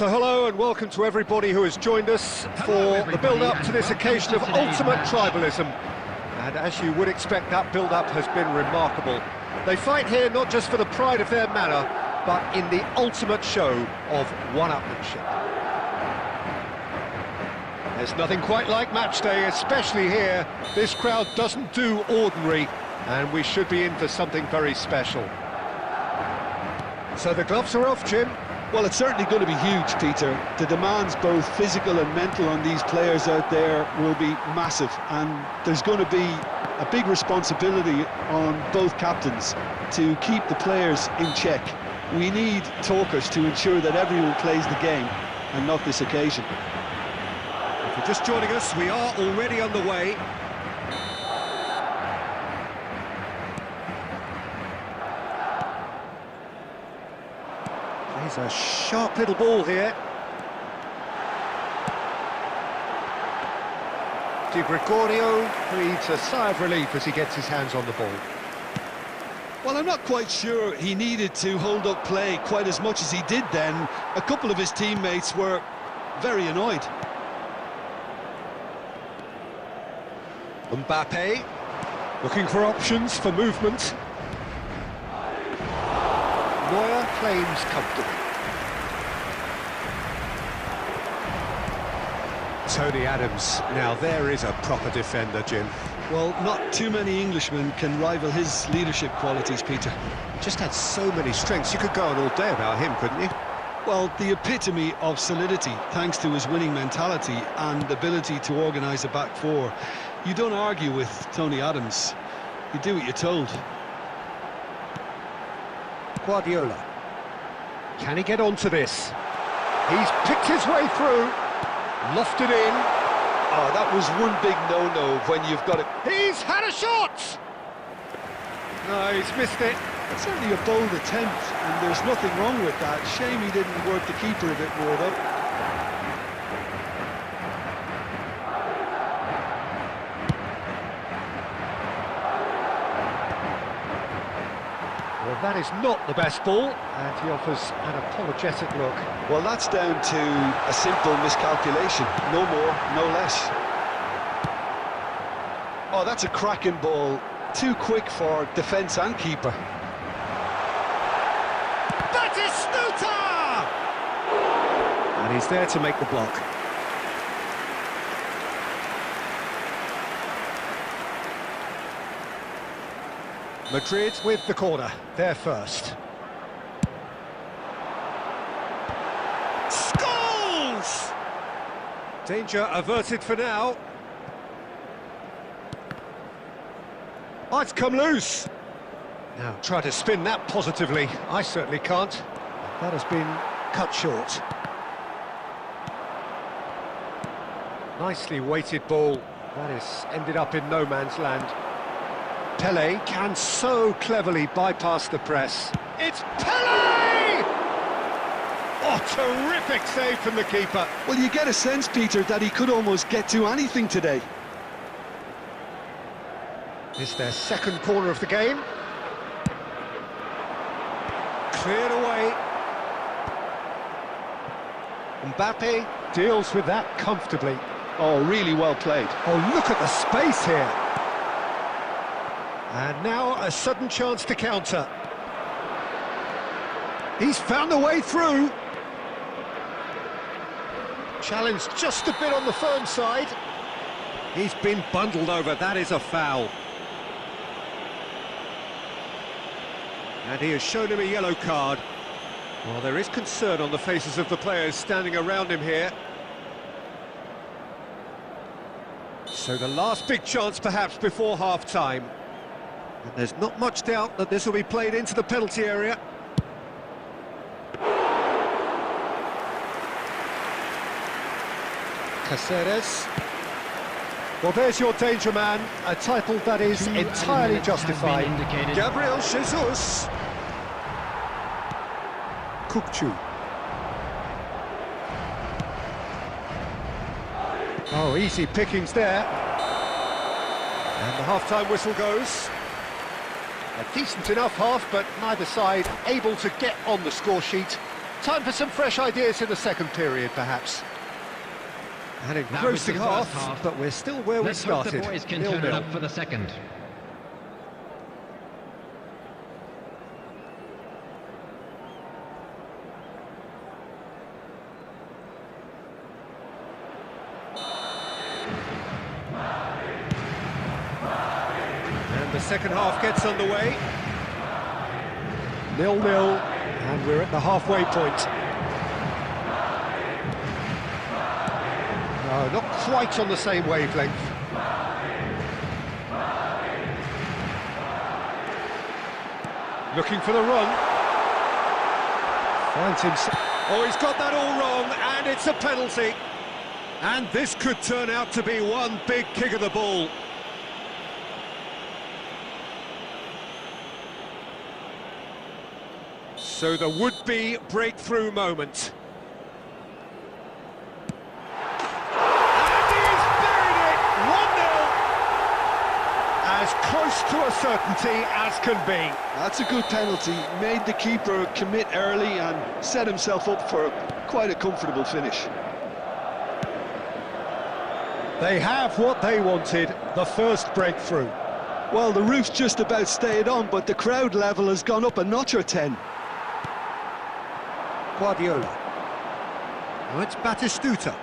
So hello and welcome to everybody who has joined us for the build-up to this occasion of ultimate tribalism. And as you would expect, that build-up has been remarkable. They fight here not just for the pride of their manor, but in the ultimate show of one-upmanship. There's nothing quite like match day, especially here. This crowd doesn't do ordinary, and we should be in for something very special. So the gloves are off, Jim. Well, it's certainly going to be huge, Peter. The demands, both physical and mental, on these players out there will be massive, and there's going to be a big responsibility on both captains to keep the players in check. We need talkers to ensure that everyone plays the game, and not this occasion. If you're just joining us, we are already underway. He's a sharp little ball here. Di Gregorio breathes a sigh of relief as he gets his hands on the ball. Well, I'm not quite sure he needed to hold up play quite as much as he did then. A couple of his teammates were very annoyed. Mbappe looking for options for movement. Neuer claims comfortably. Tony Adams, now there is a proper defender, Jim. Well, not too many Englishmen can rival his leadership qualities, Peter. Just had so many strengths, you could go on all day about him, couldn't you? Well, the epitome of solidity, thanks to his winning mentality and ability to organise a back four. You don't argue with Tony Adams, you do what you're told. Guardiola, can he get onto this? He's picked his way through, lofted in. Oh, that was one big no-no when you've got it. He's had a shot! No, he's missed it. It's certainly a bold attempt, and there's nothing wrong with that. Shame he didn't work the keeper a bit more, though. Well, that is not the best ball, and he offers an apologetic look. Well, that's down to a simple miscalculation. No more, no less. Oh, that's a cracking ball. Too quick for defence and keeper. That is Snuta! And he's there to make the block. Madrid with the corner, they're first. Scores! Danger averted for now. Oh, it's come loose. Now, try to spin that positively. I certainly can't. That has been cut short. Nicely weighted ball. That has ended up in no man's land. Pelé can so cleverly bypass the press. It's Pelé! Oh, terrific save from the keeper. Well, you get a sense, Peter, that he could almost get to anything today. It's their second corner of the game. Cleared away. Mbappe deals with that comfortably. Oh, really well played. Oh, look at the space here. And now a sudden chance to counter. He's found a way through. Challenged just a bit on the firm side. He's been bundled over, that is a foul. And he has shown him a yellow card. Well, there is concern on the faces of the players standing around him here. So the last big chance perhaps before half-time. And there's not much doubt that this will be played into the penalty area. Caceres. Well, there's your danger man, a title that is entirely justified. Gabriel Jesus. Kukçu. Oh, easy pickings there. And the half-time whistle goes. A decent enough half, but neither side able to get on the score sheet. Time for some fresh ideas in the second period, perhaps. An engrossing half, but we're still where we started. Let's hope the boys can turn it up for the second. And the second half gets underway. 0-0, and we're at the halfway point. No, not quite on the same wavelength. Looking for the run. Finds himself. Oh, he's got that all wrong, and it's a penalty. And this could turn out to be one big kick of the ball. So the would-be breakthrough moment. And he's buried it! 1-0! As close to a certainty as can be. That's a good penalty. Made the keeper commit early and set himself up for quite a comfortable finish. They have what they wanted, the first breakthrough. Well, the roof's just about stayed on, but the crowd level has gone up a notch or 10. Guardiola. Now it's Batistuta.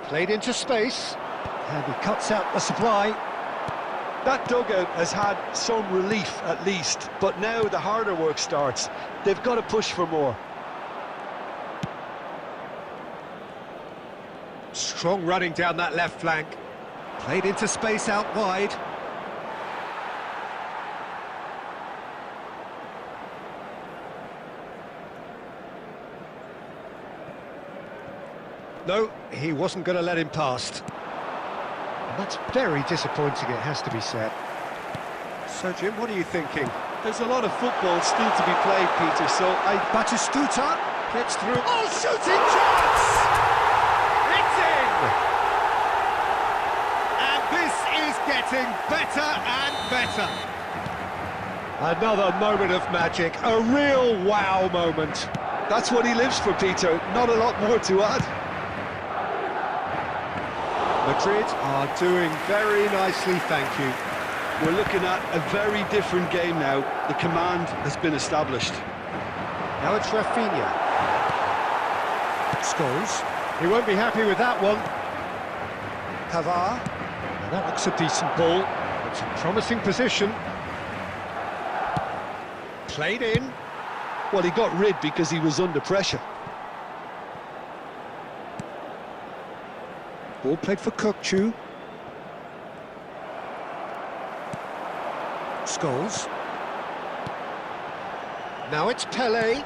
Played into space, and he cuts out the supply. That dugout has had some relief at least, but now the harder work starts. They've got to push for more. Strong running down that left flank. Played into space out wide. No, he wasn't going to let him past. And that's very disappointing, it has to be said. So, Jim, what are you thinking? There's a lot of football still to be played, Peter, so Batistuta gets through. Oh, shooting chance! It's in! And this is getting better and better. Another moment of magic, a real wow moment. that's what he lives for, Peter. Not a lot more to add. Madrid are doing very nicely, thank you. We're looking at a very different game now. The command has been established. Now it's Rafinha. Scholes. He won't be happy with that one. Pavard. Now that looks a decent ball. It's a promising position. Played in. Well, he got rid because he was under pressure. Ball played for Kokchu. Scholes. Now it's Pelé.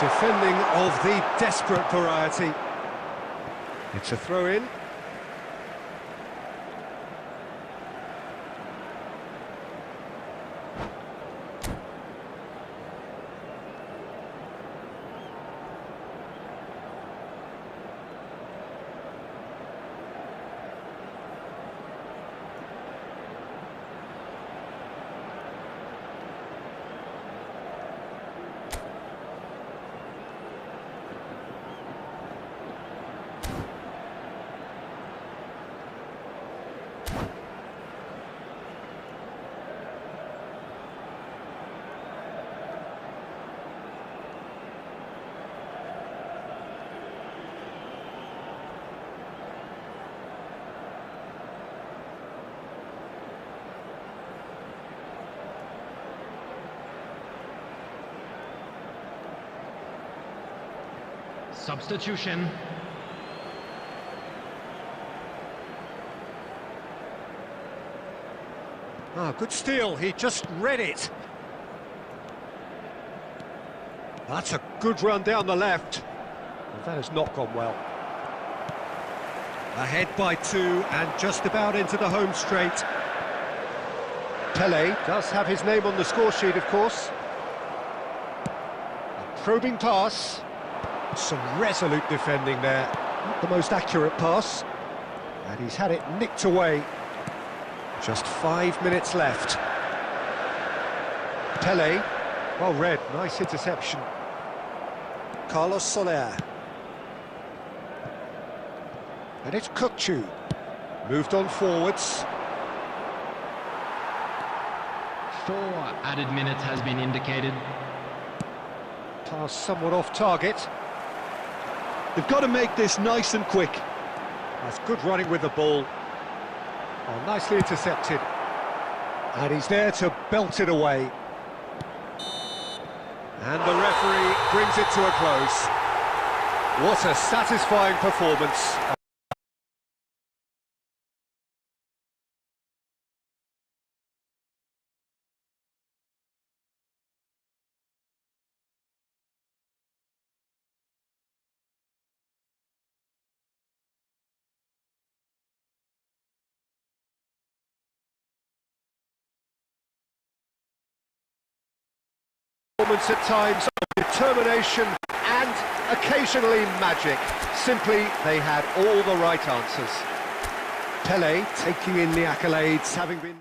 Defending of the desperate variety. It's a throw-in. Substitution. Ah, good steal, he just read it. That's a good run down the left. Well, that has not gone well. Ahead by 2 and just about into the home straight. Pelé does have his name on the score sheet, of course. A probing pass. Some resolute defending there. Not the most accurate pass. And he's had it nicked away. Just 5 minutes left. Pelé. Well read, nice interception. Carlos Soler. And it's Kukçu. Moved on forwards. 4 added minutes has been indicated. Pass somewhat off target. They've got to make this nice and quick. That's good running with the ball. Oh, nicely intercepted. And he's there to belt it away. And the referee brings it to a close. What a satisfying performance. Performance at times of determination and occasionally magic. Simply, they had all the right answers. Pele taking in the accolades, having been...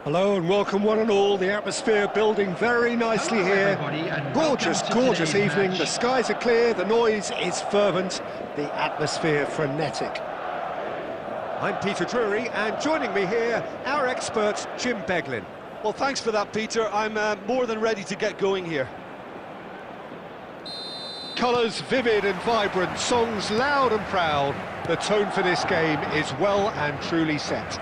Hello and welcome one and all. The atmosphere building very nicely here. Gorgeous, gorgeous evening. The skies are clear, the noise is fervent, the atmosphere frenetic. I'm Peter Drury, and joining me here, our expert, Jim Beglin. Well, thanks for that, Peter. I'm more than ready to get going here. Colours vivid and vibrant, songs loud and proud. The tone for this game is well and truly set.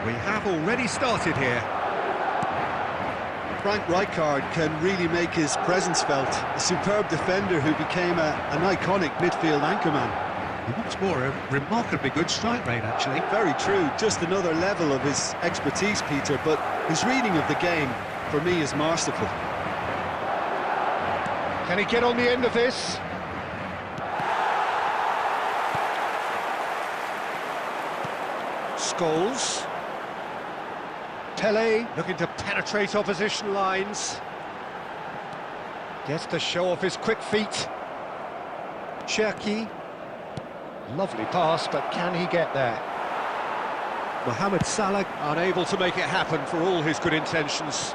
We have already started here. Frank Rijkaard can really make his presence felt. A superb defender who became an iconic midfield anchorman. What's more, a remarkably good strike rate, actually. Very true. Just another level of his expertise, Peter, but his reading of the game, for me, is masterful. Can he get on the end of this? Scholes. Pele looking to penetrate opposition lines. Gets to show off his quick feet. Cherki. Lovely pass, but can he get there? Mohamed Salah unable to make it happen for all his good intentions.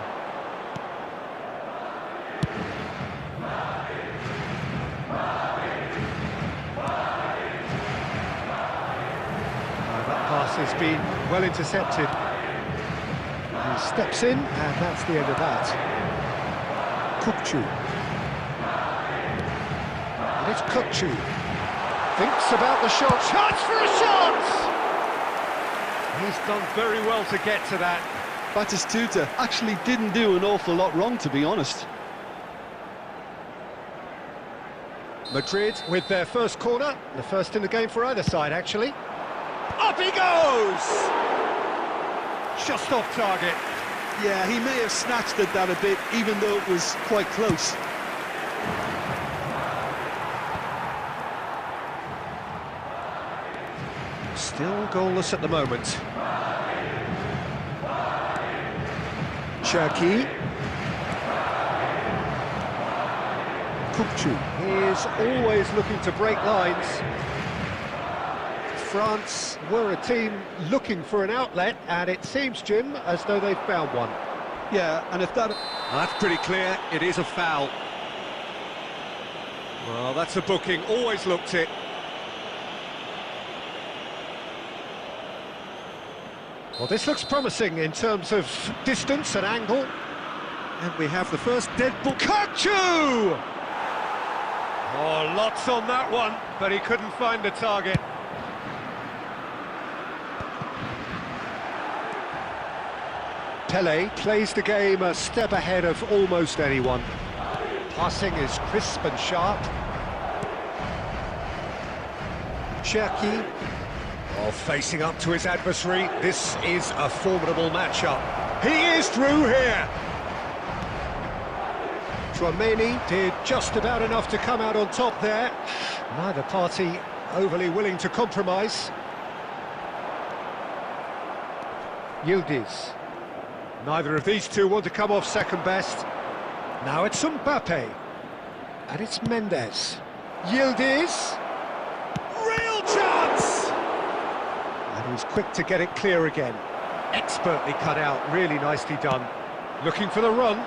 That pass has been well intercepted. He steps in, and that's the end of that. Kukçu. And it's Kukçu. Thinks about the shot. Chance for a shot! He's done very well to get to that. Batistuta actually didn't do an awful lot wrong, to be honest. Madrid with their first corner, the first in the game for either side, actually. Up he goes! Just off target. Yeah, he may have snatched at that a bit, even though it was quite close. Still goalless at the moment. Cherki. Kukçu. He is always looking to break lines. France were a team looking for an outlet, and it seems, Jim, as though they've found one. Yeah, and if that... That's pretty clear, it is a foul. Well, that's a booking, always looked it. Well, this looks promising in terms of distance and angle. And we have the first dead ball. Kukçu! Oh, lots on that one, but he couldn't find the target. Pele plays the game a step ahead of almost anyone. Passing is crisp and sharp. Cherki. Oh, facing up to his adversary. This is a formidable matchup. He is through here. Tchouaméni did just about enough to come out on top there. Neither party overly willing to compromise. Yildiz. Neither of these two want to come off second best. Now it's Mbappe. And it's Mendes. Yildiz. Real chance! And he's quick to get it clear again. Expertly cut out, really nicely done. Looking for the run.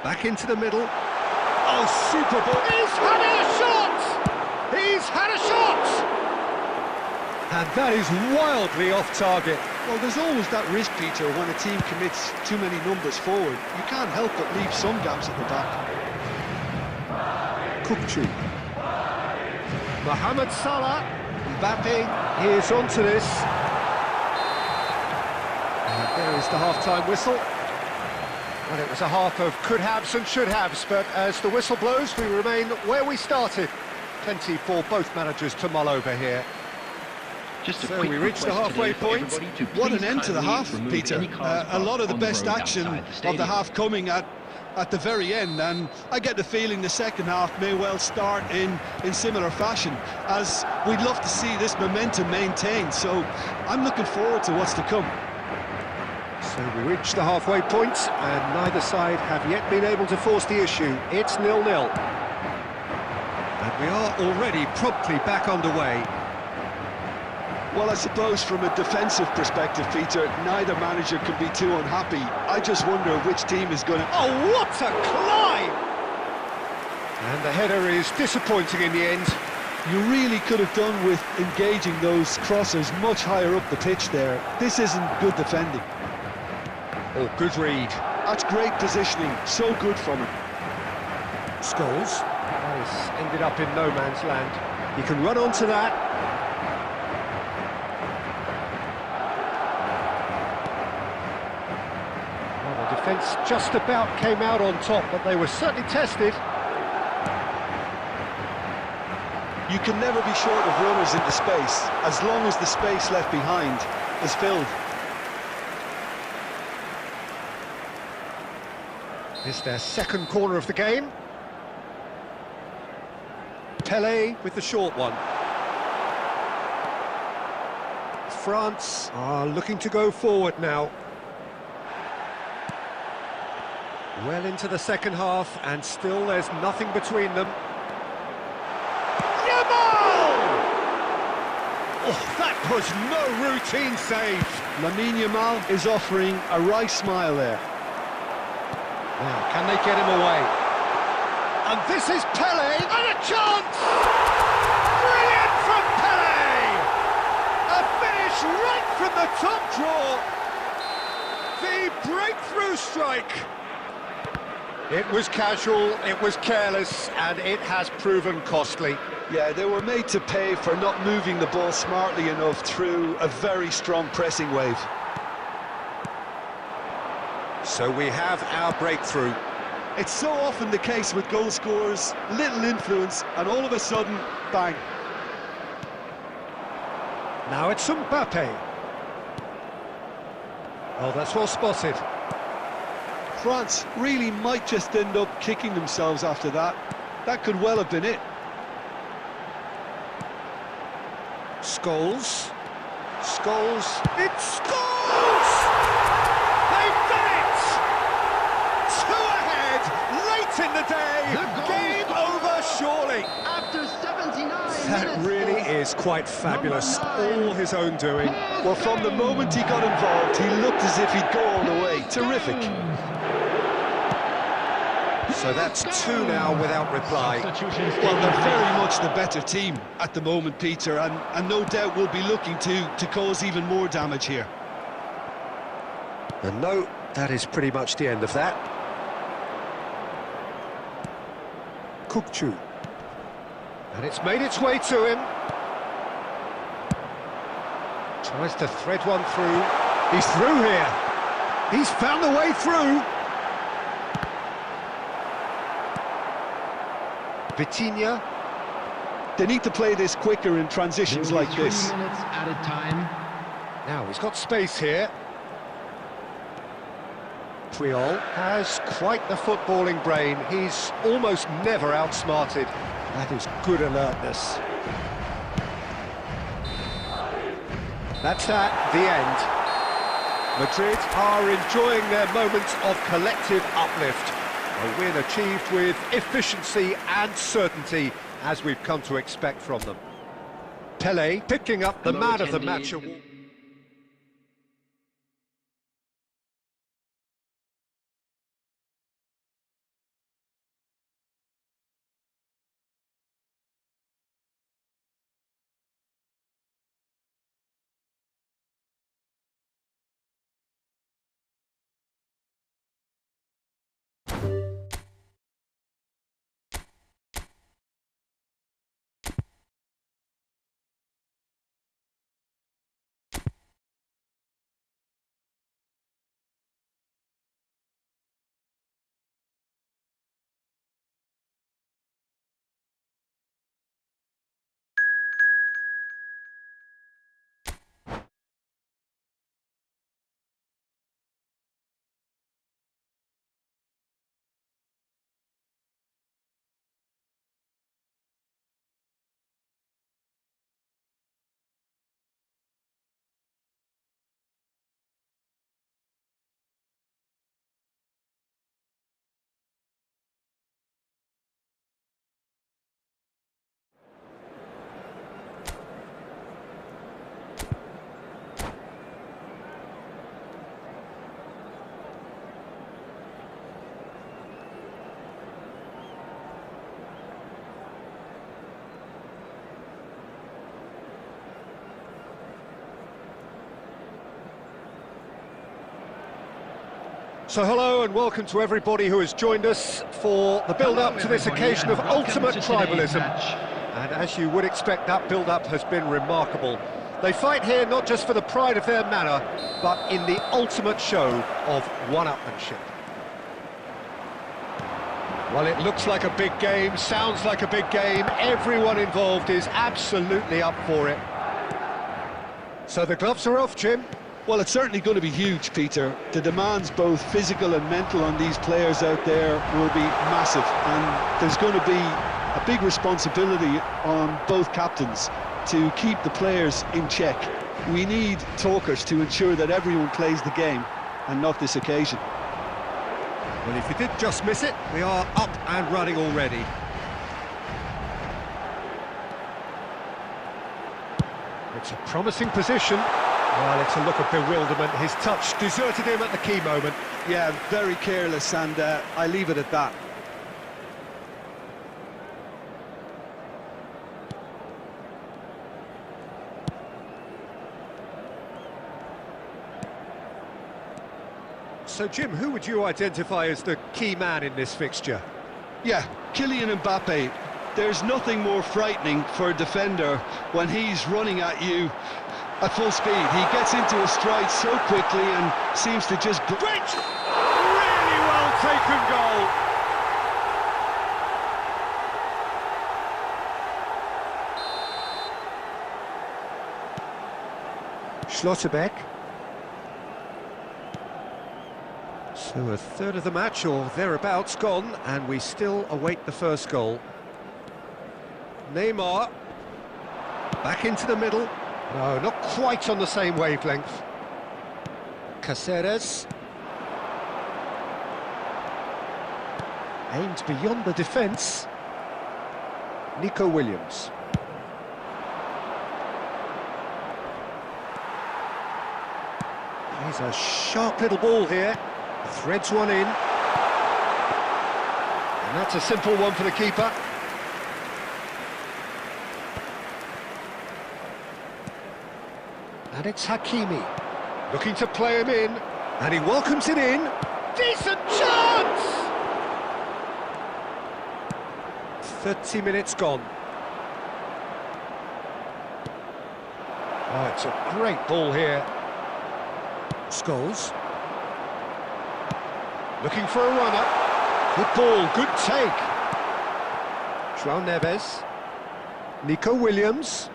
Back into the middle. Oh, super ball. He's had a shot! He's had a shot! And that is wildly off target. Well, there's always that risk, Peter, when a team commits too many numbers forward. You can't help but leave some gaps at the back. Kukçu. Mohamed Salah. Mbappe is onto this. And there is the half-time whistle. Well, it was a half of could-haves and should-haves, but as the whistle blows, we remain where we started. Plenty for both managers to mull over here. Just So we reached the halfway point. What an end to the half, Peter. A lot of the best action of the half coming at the very end, and I get the feeling the second half may well start in similar fashion, as we'd love to see this momentum maintained, so I'm looking forward to what's to come. So we reached the halfway point, and neither side have yet been able to force the issue. It's 0-0. And we are already promptly back underway. Well, I suppose from a defensive perspective, Peter, neither manager can be too unhappy. I just wonder which team is going to... Oh, what a climb! And the header is disappointing in the end. You really could have done with engaging those crossers much higher up the pitch there. This isn't good defending. Oh, good read. That's great positioning, so good from him. Scholes. That has ended up in no man's land. He can run onto that. Defence just about came out on top, but they were certainly tested. You can never be short of runners into space, as long as the space left behind is filled. This is their second corner of the game. Pele with the short one. France are looking to go forward now. Well into the second half, and still there's nothing between them. Oh, that was no routine save. Lamine Yamal is offering a right smile there. Now, can they get him away? And this is Pele, and a chance! Brilliant from Pele! A finish right from the top draw. The breakthrough strike. It was casual, it was careless, and it has proven costly. Yeah, they were made to pay for not moving the ball smartly enough through a very strong pressing wave. So we have our breakthrough. It's so often the case with goal scorers, little influence, and all of a sudden, bang. Now it's Mbappe. Oh, that's well spotted. France really might just end up kicking themselves after that. That could well have been it. Scholes. It's Scholes! They've done it! 2 ahead, late in the day. Game over, surely. After 79 That minutes. really is quite fabulous. All his own doing. Well, from the moment he got involved, he looked as if he'd go all the way. Terrific. So that's 2 now without reply. Substitutions Well, taking they're very place. much the better team at the moment, Peter, and no doubt will be looking to cause even more damage here. And no, that is pretty much the end of that. Kukçu. And it's made its way to him. Tries to thread one through. He's through here. He's found the way through. Vitinha. They need to play this quicker in transitions like this. 3 minutes added time. Now he's got space here. Puyol has quite the footballing brain. He's almost never outsmarted. That is good alertness. That's at the end. Madrid are enjoying their moments of collective uplift. A win achieved with efficiency and certainty, as we've come to expect from them. Pele picking up the man of the match award. So hello and welcome to everybody who has joined us for the build-up to this occasion of ultimate tribalism. And as you would expect, that build-up has been remarkable. They fight here not just for the pride of their manor, but in the ultimate show of one-upmanship. Well, it looks like a big game, sounds like a big game. Everyone involved is absolutely up for it. So the gloves are off, Jim. Well, it's certainly going to be huge, Peter. The demands, both physical and mental, on these players out there will be massive, and there's going to be a big responsibility on both captains to keep the players in check. We need talkers to ensure that everyone plays the game, and not this occasion. Well, if you did just miss it, we are up and running already. It's a promising position. Well, it's a look of bewilderment. His touch deserted him at the key moment. Yeah, very careless, and I leave it at that. So, Jim, who would you identify as the key man in this fixture? Yeah, Kylian Mbappe. There's nothing more frightening for a defender when he's running at you at full speed. He gets into a stride so quickly and seems to just... Great! Really well taken goal! Schlotterbeck. So a third of the match, or thereabouts, gone, and we still await the first goal. Neymar. Back into the middle. No, not quite on the same wavelength. Caceres. Aimed beyond the defence. Nico Williams. He's a sharp little ball here. Threads one in. And that's a simple one for the keeper. And it's Hakimi, looking to play him in, and he welcomes it in. Decent chance! 30 minutes gone. Oh, it's a great ball here. Scholes. Looking for a runner. Good ball, good take. João Neves. Nico Williams.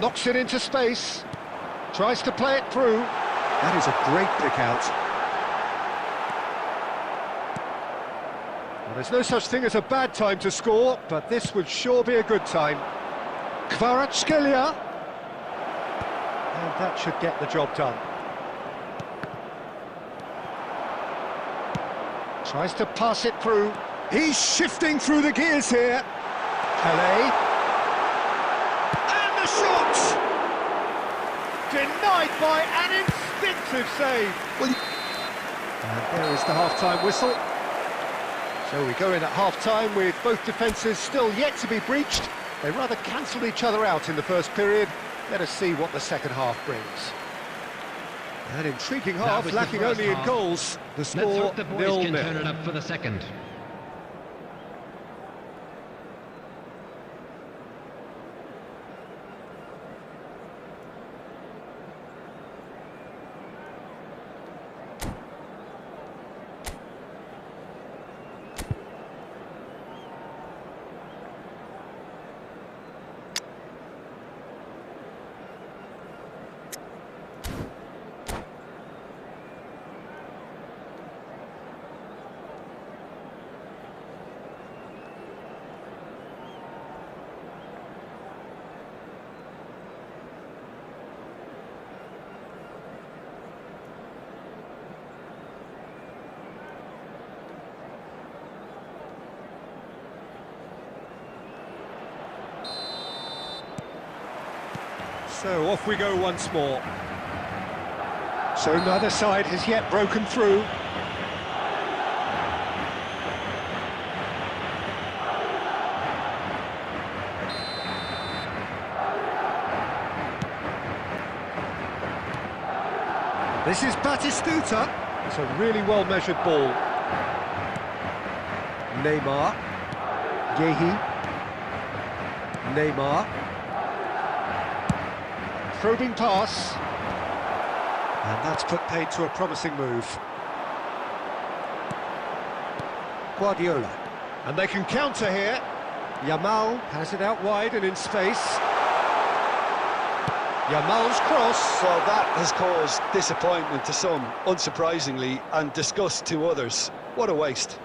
Knocks it into space. Tries to play it through. That is a great pick out. Well, there's no such thing as a bad time to score, but this would sure be a good time. Kvaratskhelia. And that should get the job done. Tries to pass it through. He's shifting through the gears here. Pelé. And the shot! Denied by an instinctive save. And there is the half-time whistle. So we go in at half-time with both defences still yet to be breached. They rather cancelled each other out in the first period. Let us see what the second half brings. An intriguing half, lacking only in goals. The score 0-0. Let's hope the boys can turn it up for the second. So off we go once more. So neither side has yet broken through. This is Batistuta. It's a really well-measured ball. Neymar. Yehi. Neymar. Probing pass. And that's put paid to a promising move. Guardiola. And they can counter here. Yamal has it out wide and in space. Yamal's cross. Well, that has caused disappointment to some, unsurprisingly, and disgust to others. What a waste.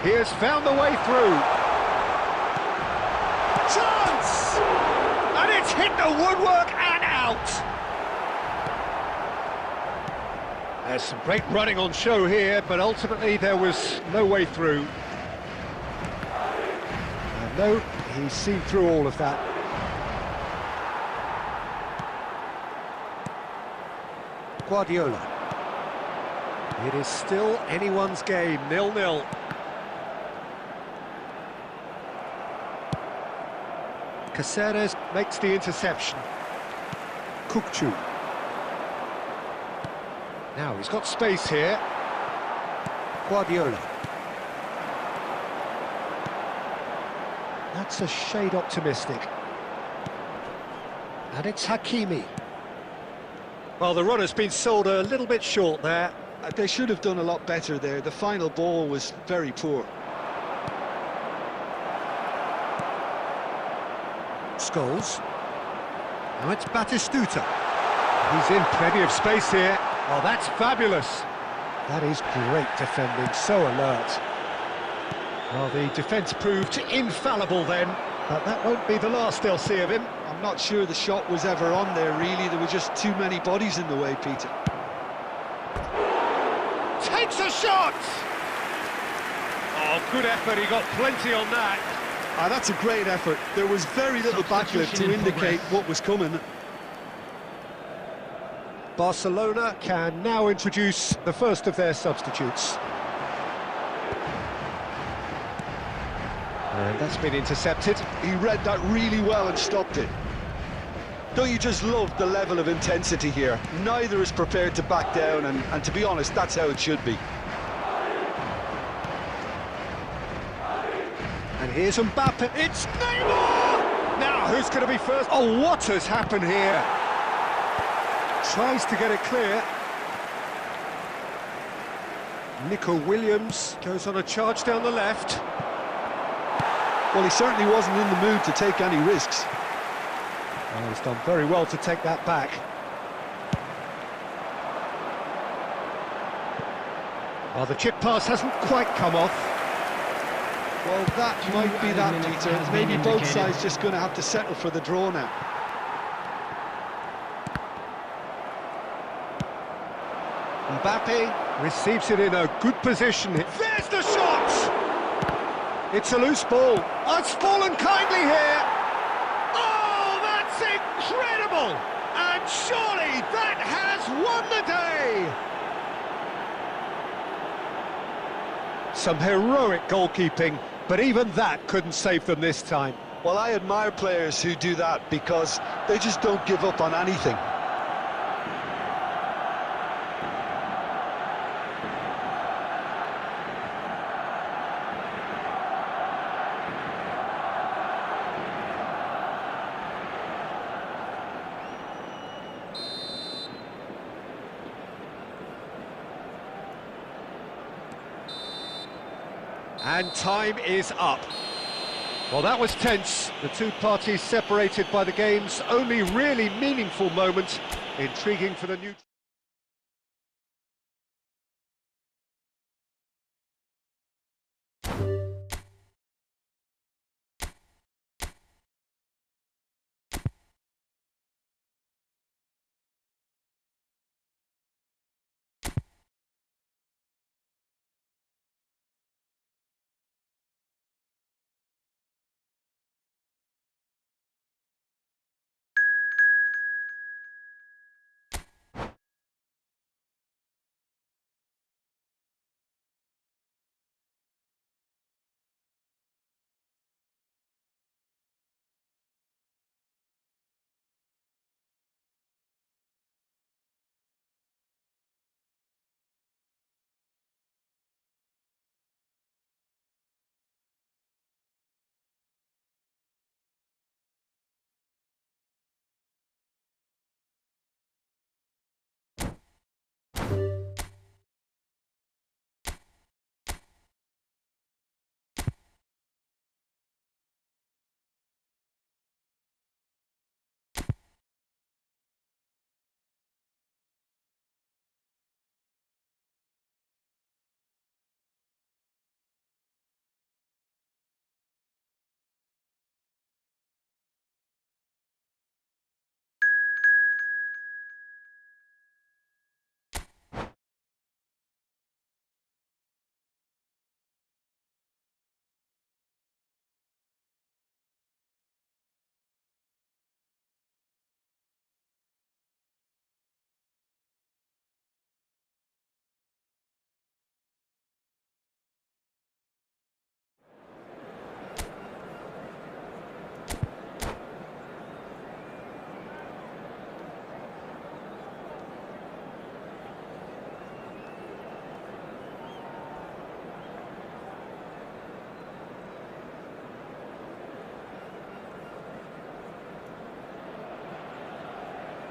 He has found the way through. Chance! And it's hit the woodwork and out. There's some great running on show here, but ultimately there was no way through. And no, he's seen through all of that. Guardiola. It is still anyone's game, 0-0. Caceres makes the interception. Kukçu. Now he's got space here. Guardiola. That's a shade optimistic. And it's Hakimi. Well, the run has been sold a little bit short there. They should have done a lot better there. The final ball was very poor. Scholes. Now it's Batistuta. He's in plenty of space here. Oh, that's fabulous. That is great defending, so alert. Well, the defence proved infallible then, but that won't be the last they'll see of him. I'm not sure the shot was ever on there, really. There were just too many bodies in the way, Peter. Takes a shot! Oh, good effort, he got plenty on that. Ah, that's a great effort. There was very little backlift to indicate what was coming. Barcelona can now introduce the first of their substitutes. And that's been intercepted. He read that really well and stopped it. Don't you just love the level of intensity here? Neither is prepared to back down, and to be honest, that's how it should be. And here's Mbappe. It's Neymar! Now, who's going to be first? Oh, what has happened here? Tries to get it clear. Nico Williams goes on a charge down the left. Well, he certainly wasn't in the mood to take any risks. Well, he's done very well to take that back. Well, the chip pass hasn't quite come off. Well, that might be that, Peter. Maybe both sides just going to have to settle for the draw now. Mbappe receives it in a good position. There's the shot! It's a loose ball. Oh, it's fallen kindly here. Oh, that's incredible! And surely that has won the day! Some heroic goalkeeping, but even that couldn't save them this time. Well, I admire players who do that because they just don't give up on anything. And time is up. Well, that was tense. The two parties separated by the game's only really meaningful moment. Intriguing for the new...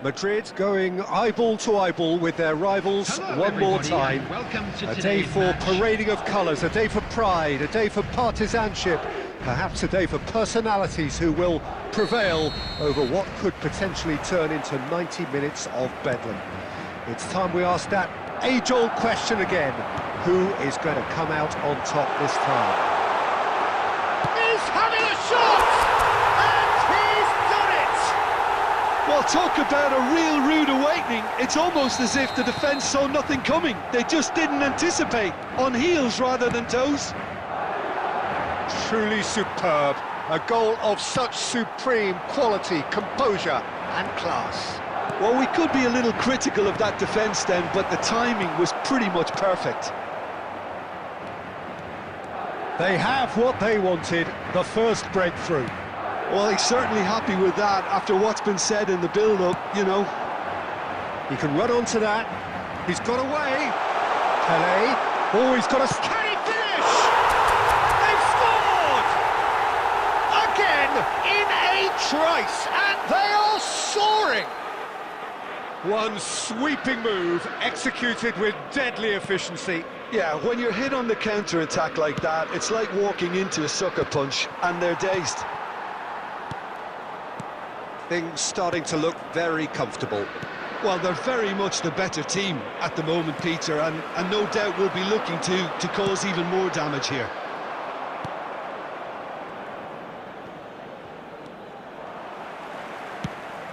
Madrid going eyeball to eyeball with their rivals Hello, one more everybody, time. and welcome to A day today's for match. parading of colours, a day for pride, a day for partisanship, perhaps a day for personalities who will prevail over what could potentially turn into 90 minutes of bedlam. It's time we ask that age-old question again. Who is going to come out on top this time? He's having a shot! And he's done it! Well, talk about a real rude awakening. It's almost as if the defence saw nothing coming. They just didn't anticipate. On heels rather than toes. Truly superb. A goal of such supreme quality, composure and class. Well, we could be a little critical of that defence then, but the timing was pretty much perfect. They have what they wanted, the first breakthrough. Well, he's certainly happy with that after what's been said in the build-up, you know. He can run onto that. He's got away. Pele. Oh, he's got a... Can he finish? They've scored! Again, in a trice, and they are soaring! One sweeping move, executed with deadly efficiency. Yeah, when you're hit on the counter-attack like that, it's like walking into a sucker punch, and they're dazed. Things starting to look very comfortable. Well, they're very much the better team at the moment, Peter, and no doubt will be looking to cause even more damage here.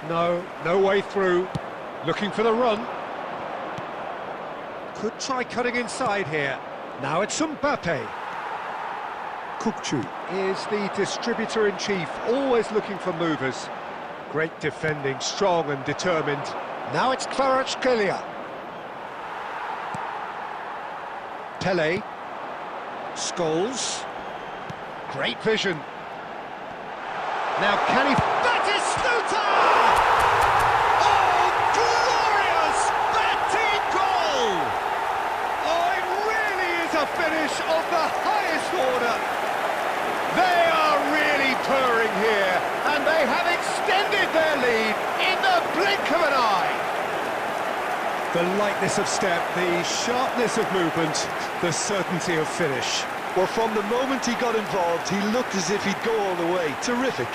No way through. Looking for the run. Could try cutting inside here. Now it's Mbappe. Kukçu is the distributor-in-chief, always looking for movers. Great defending, strong and determined. Now it's Kvaratskhelia. Pele. Scholes. Great vision. Now can he... Batistuta! Oh, glorious batting goal! Oh, it really is a finish of the highest order. They are really purring here, and they have extended their lead in the blink of an eye. The lightness of step, the sharpness of movement, the certainty of finish. Well, from the moment he got involved, he looked as if he'd go all the way. Terrific.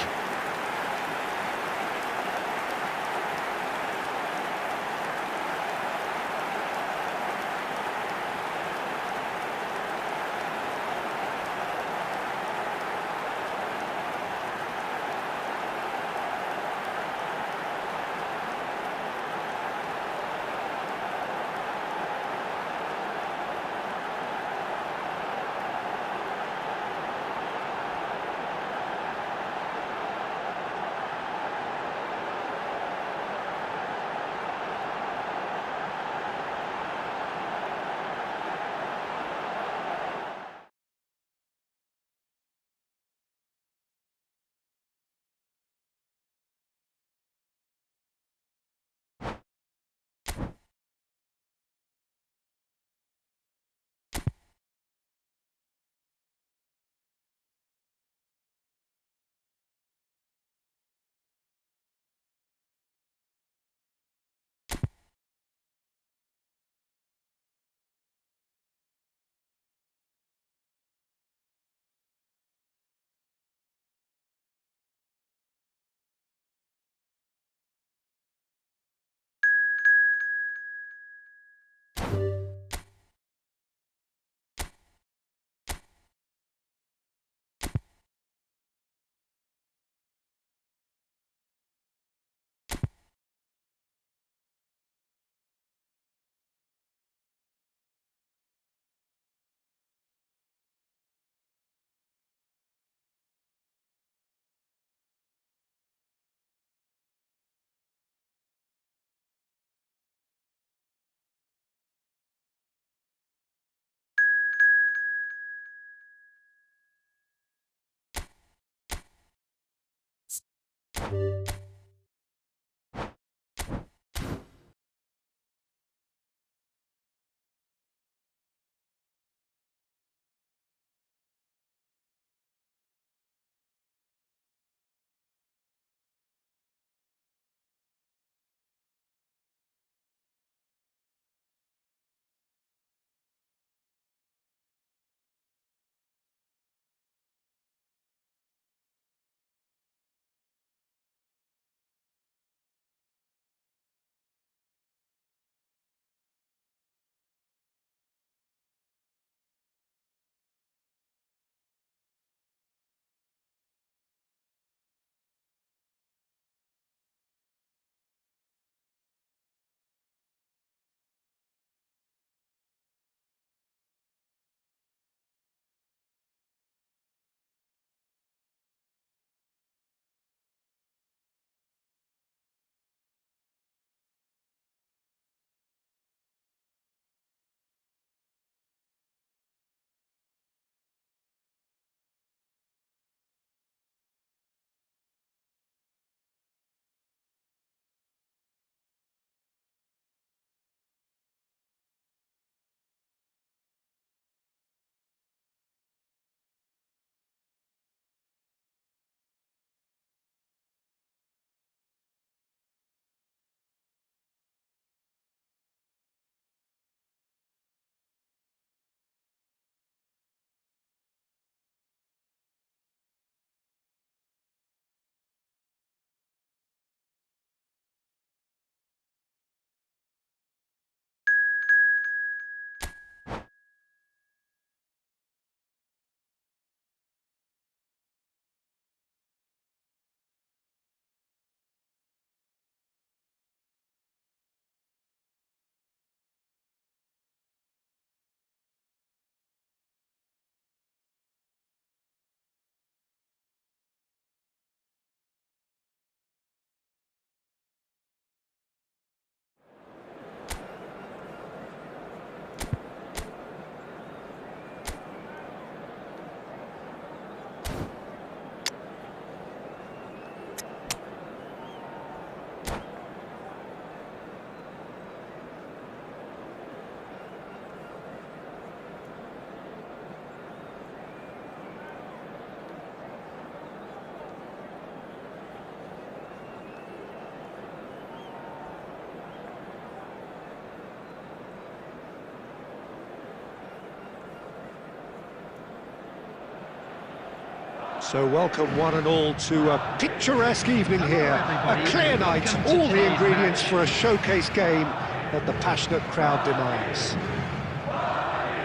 So welcome one and all to a picturesque evening here. A clear night, all the ingredients for a showcase game that the passionate crowd demands.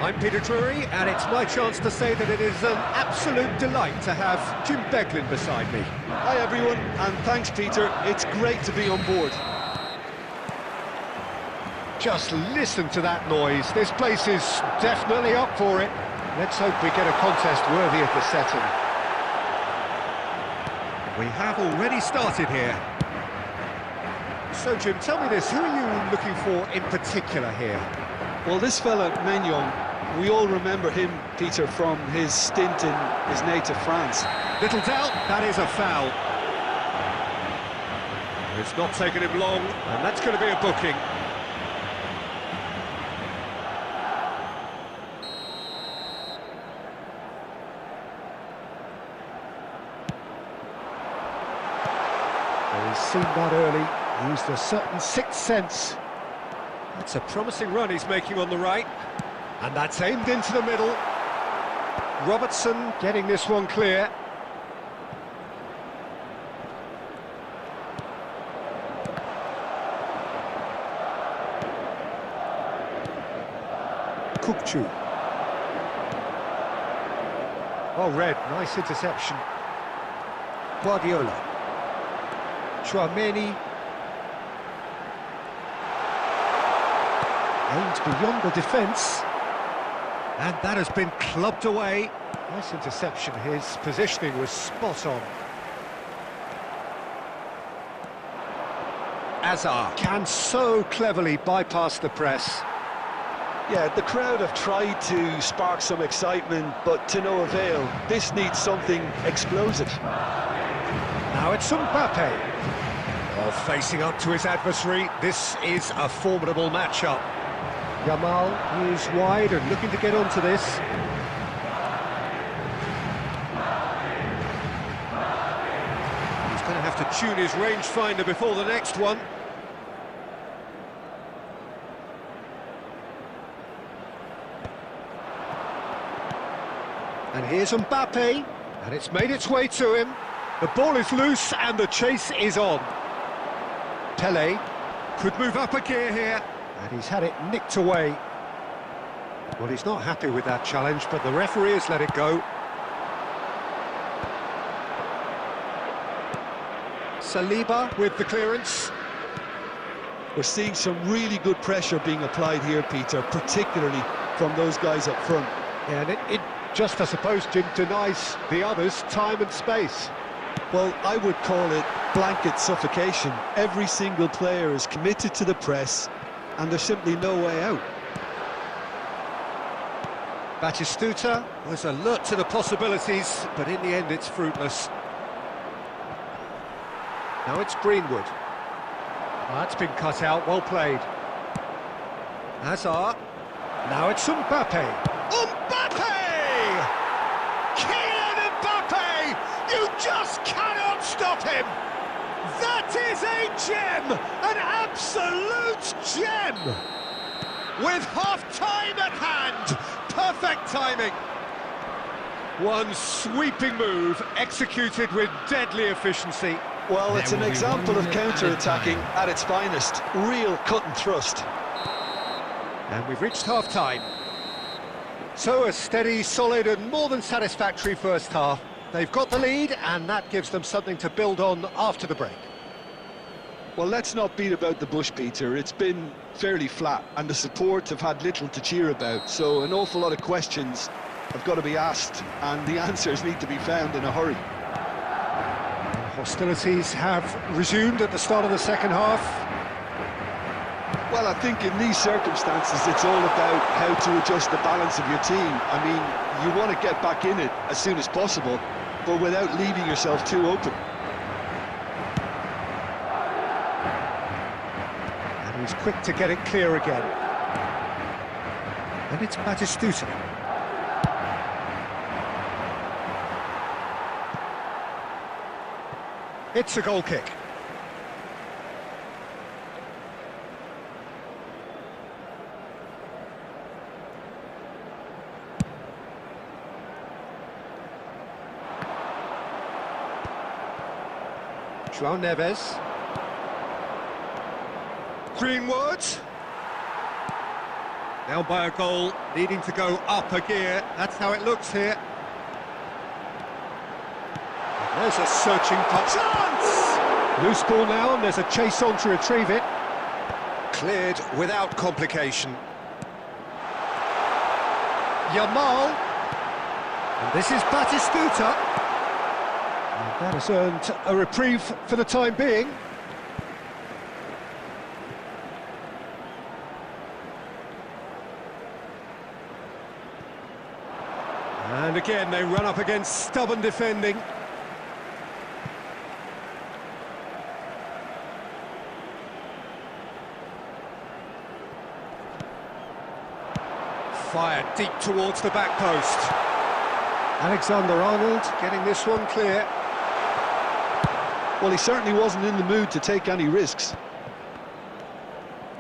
I'm Peter Drury, and it's my chance to say that it is an absolute delight to have Jim Beglin beside me. Hi everyone, and thanks Peter, it's great to be on board. Just listen to that noise, this place is definitely up for it. Let's hope we get a contest worthy of the setting. We have already started here. So Jim, tell me this, who are you looking for in particular here? Well, this fella, Maignan, we all remember him, Peter, from his stint in his native France. Little doubt, that is a foul. It's not taken him long, and that's going to be a booking. Well, he's seen that early, used a certain sixth sense. That's a promising run he's making on the right. And that's aimed into the middle. Robertson getting this one clear. Kukçu. Oh, Red, nice interception. Guardiola. Chouameni. Aimed beyond the defence. And that has been clubbed away. Nice interception, his positioning was spot on. Azar can so cleverly bypass the press. Yeah, the crowd have tried to spark some excitement, but to no avail. This needs something explosive. Now it's Mbappe. Oh, facing up to his adversary, this is a formidable matchup. Yamal is wide and looking to get onto this. He's going to have to tune his rangefinder before the next one. And here's Mbappe, and it's made its way to him. The ball is loose and the chase is on. Pele could move up a gear here. And he's had it nicked away. Well, he's not happy with that challenge, but the referee has let it go. Saliba with the clearance. We're seeing some really good pressure being applied here, Peter, particularly from those guys up front. Yeah, and it just, I suppose, Jim, denies the others time and space. Well, I would call it blanket suffocation. Every single player is committed to the press, and there's simply no way out. Batistuta was alert to the possibilities, but in the end it's fruitless. Now it's Greenwood. That's been cut out, well played. Hazard. Now it's Mbappe. Mbappe! Kylian Mbappe! You just cannot stop him! That is a gem! An absolute gem! With half-time at hand, perfect timing. One sweeping move, executed with deadly efficiency. Well, it's an example of counter-attacking at its finest. Real cut and thrust. And we've reached half-time. So a steady, solid and more than satisfactory first half. They've got the lead, and that gives them something to build on after the break. Well, let's not beat about the bush, Peter. It's been fairly flat, and the support have had little to cheer about, so an awful lot of questions have got to be asked, and the answers need to be found in a hurry. Hostilities have resumed at the start of the second half. Well, I think in these circumstances, it's all about how to adjust the balance of your team. I mean, you want to get back in it as soon as possible, but without leaving yourself too open. And he's quick to get it clear again. And it's Batistuta. It's a goal kick. João Neves. Greenwood. Now by a goal, needing to go up a gear. That's how it looks here. There's a searching chance! Loose ball now, and there's a chase on to retrieve it. Cleared without complication. Yamal. And this is Batistuta. And that has earned a reprieve for the time being. And again, they run up against stubborn defending. Fired deep towards the back post. Alexander-Arnold getting this one clear. Well, he certainly wasn't in the mood to take any risks.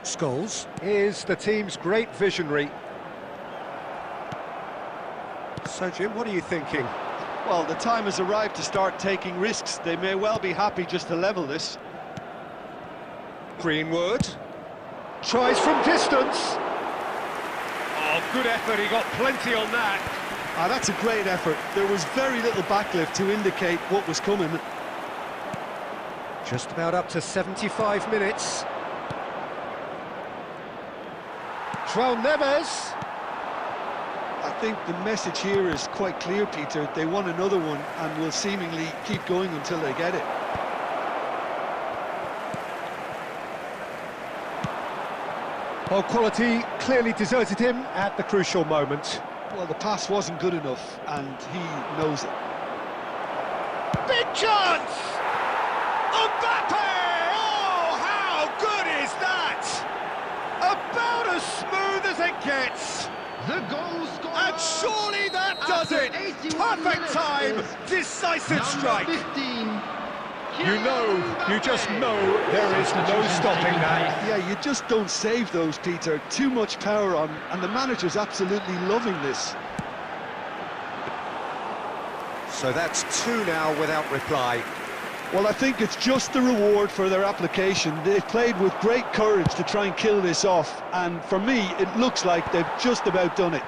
Scholes is the team's great visionary. So, Jim, what are you thinking? Well, the time has arrived to start taking risks. They may well be happy just to level this. Greenwood tries from distance. Oh, good effort, he got plenty on that. Ah, that's a great effort. There was very little backlift to indicate what was coming. Just about up to 75 minutes. João Neves. I think the message here is quite clear, Peter. They want another one and will seemingly keep going until they get it. Well, quality clearly deserted him at the crucial moment. Well, the pass wasn't good enough, and he knows it. Big chance! Mbappe! Oh, how good is that? About as smooth as it gets. The goal scorer. And surely that does it! Perfect time! Decisive strike! 15. You just know there is no stopping that. Yeah, you just don't save those, Peter. Too much power on, and the manager's absolutely loving this. So that's two now without reply. Well, I think it's just the reward for their application. They've played with great courage to try and kill this off, and for me, it looks like they've just about done it.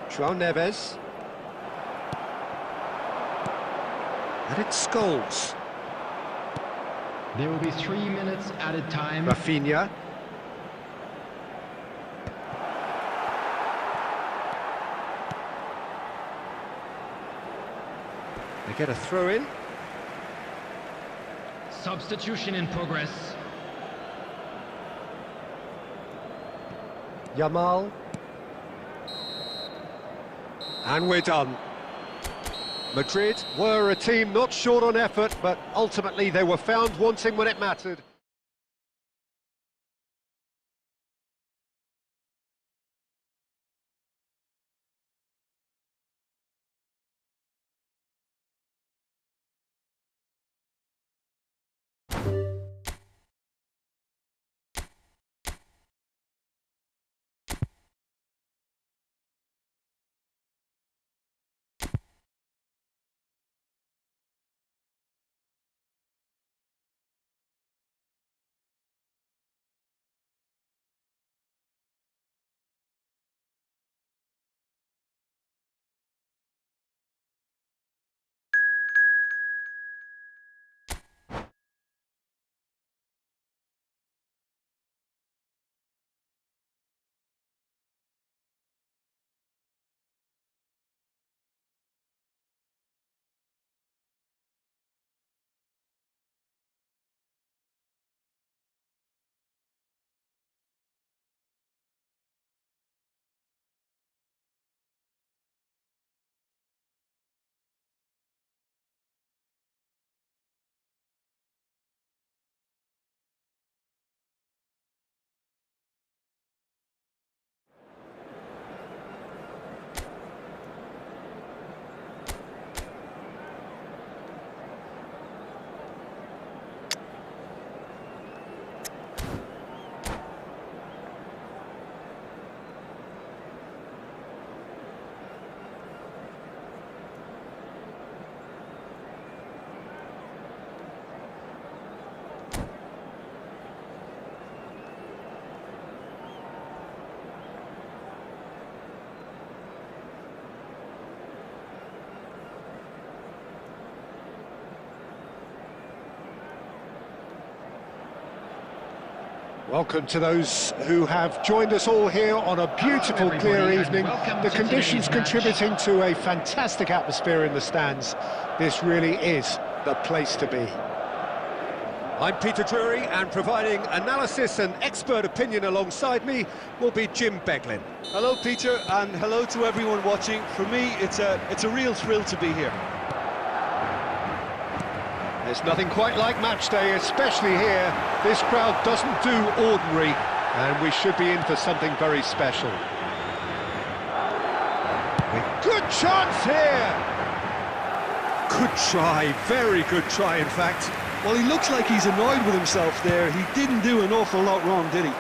João Neves. And it's Scholes. There will be 3 minutes added time. Rafinha. They get a throw in. Substitution in progress. Yamal. And we're done. Madrid were a team not short on effort, but ultimately they were found wanting when it mattered. Welcome to those who have joined us all here on a beautiful, clear evening. The conditions contributing to a fantastic atmosphere in the stands. This really is the place to be. I'm Peter Drury, and providing analysis and expert opinion alongside me will be Jim Beglin. Hello, Peter, and hello to everyone watching. For me, it's a real thrill to be here. There's nothing quite like match day, especially here. This crowd doesn't do ordinary, and we should be in for something very special. Good chance here! Good try, very good try, in fact. Well, he looks like he's annoyed with himself there. He didn't do an awful lot wrong, did he?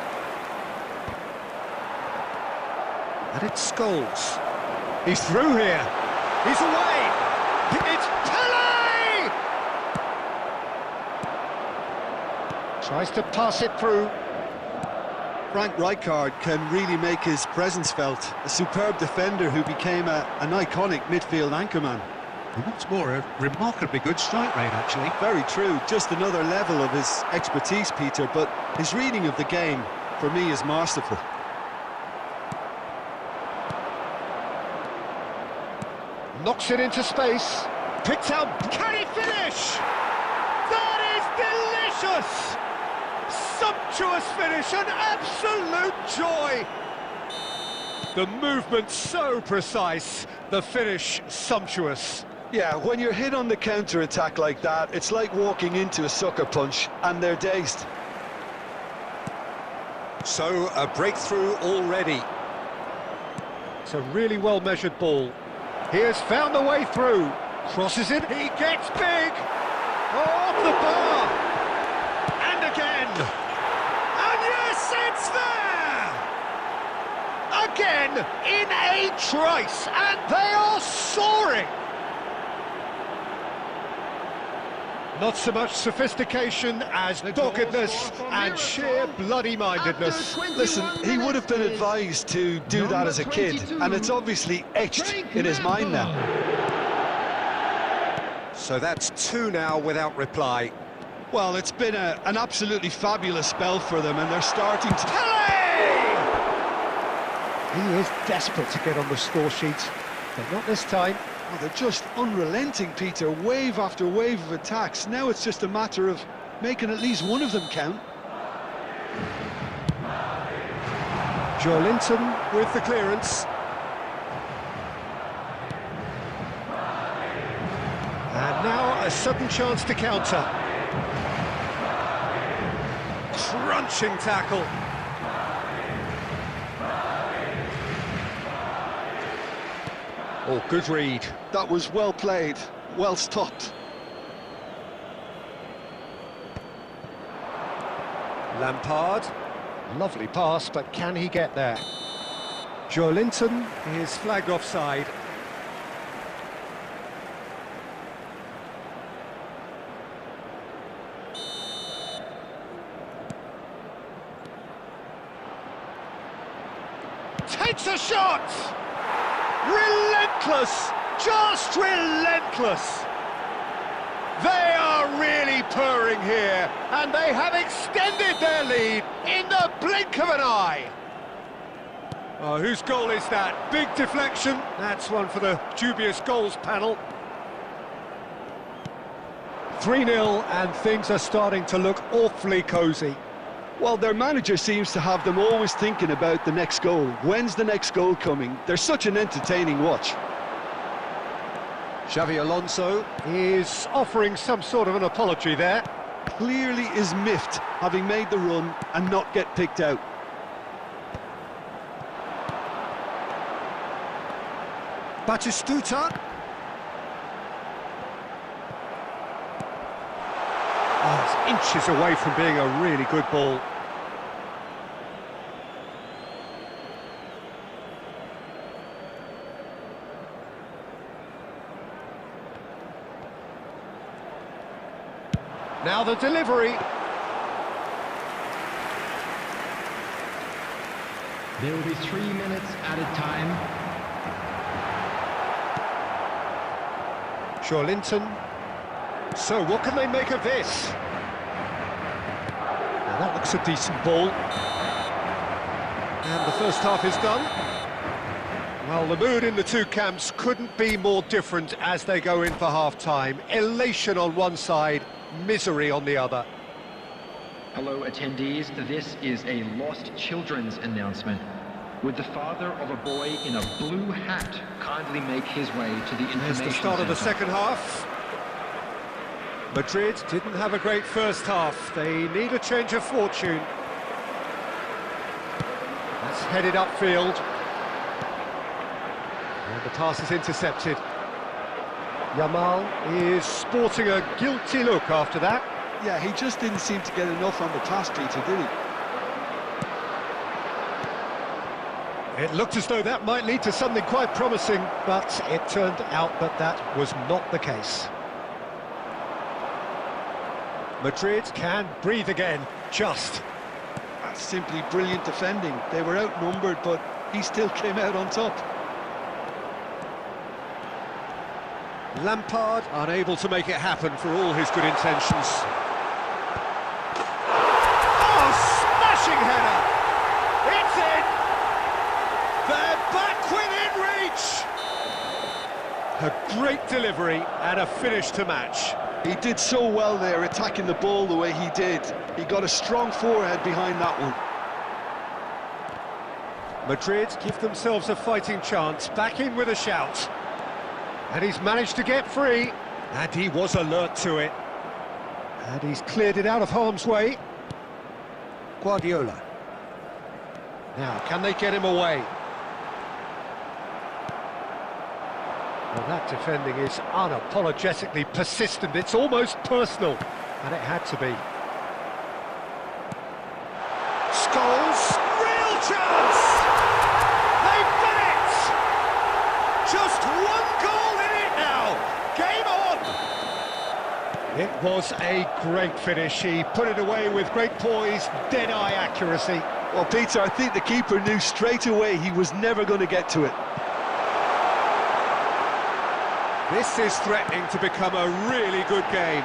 And it's Scholes. He's through here. He's away. It's Pele! Tries to pass it through. Frank Rijkaard can really make his presence felt. A superb defender who became an iconic midfield anchorman. And what's more, a remarkably good strike rate, actually. Very true. Just another level of his expertise, Peter, but his reading of the game, for me, is masterful. Knocks it into space. Picks out. Can he finish? That is delicious! Sumptuous finish, an absolute joy! The movement so precise, the finish sumptuous. Yeah, when you're hit on the counter-attack like that, it's like walking into a sucker punch, and they're dazed. So, a breakthrough already. It's a really well-measured ball. He has found a way through. Crosses it, he gets big! Off the bar! And again! And yes, it's there! Again, in a trice, and they are soaring! Not so much sophistication as doggedness and sheer bloody-mindedness. Listen, he would have been advised to do that as a kid, and it's obviously etched in his mind now. So that's two now without reply. Well, it's been an absolutely fabulous spell for them, and they're starting to... Pele! He is desperate to get on the score sheet, but not this time. Oh, they're just unrelenting, Peter, wave after wave of attacks. Now it's just a matter of making at least one of them count. Joelinton with the clearance. And now a sudden chance to counter. Crunching tackle. Oh, good read. That was well played, well stopped. Lampard. Lovely pass, but can he get there? Joelinton is flagged offside. Takes a shot! Relentless! Just relentless! They are really purring here, and they have extended their lead in the blink of an eye. Oh, whose goal is that? Big deflection. That's one for the dubious goals panel. 3-0, and things are starting to look awfully cosy. Well, their manager seems to have them always thinking about the next goal. When's the next goal coming? They're such an entertaining watch. Xavi Alonso is offering some sort of an apology there. Clearly is miffed, having made the run and not get picked out. Batistuta. Oh, it's inches away from being a really good ball. Now the delivery. There will be 3 minutes added time. Joelinton. So what can they make of this? that looks a decent ball. And the first half is done. Well, the mood in the two camps couldn't be more different as they go in for half-time. Elation on one side, misery on the other. Hello attendees, this is a lost children's announcement. Would the father of a boy in a blue hat kindly make his way to the information There's the start of the centre? second half. Madrid didn't have a great first half. They need a change of fortune. That's headed upfield. And the pass is intercepted. Yamal is sporting a guilty look after that. Yeah, he just didn't seem to get enough on the pass, Peter, did he? It looked as though that might lead to something quite promising, but it turned out that that was not the case. Madrid can breathe again, just. That's simply brilliant defending. They were outnumbered, but he still came out on top. Lampard unable to make it happen for all his good intentions. Oh, smashing header! It's in! They're back within reach! A great delivery and a finish to match. He did so well there, attacking the ball the way he did. He got a strong forehead behind that one. Madrid give themselves a fighting chance, back in with a shout. And he's managed to get free, and he was alert to it. And he's cleared it out of harm's way. Guardiola. Now, can they get him away? Well, that defending is unapologetically persistent. It's almost personal, and it had to be. Scholes, real chance! They've done it! Just one goal in it now. Game on! It was a great finish. He put it away with great poise, dead-eye accuracy. Well, Peter, I think the keeper knew straight away he was never going to get to it. This is threatening to become a really good game.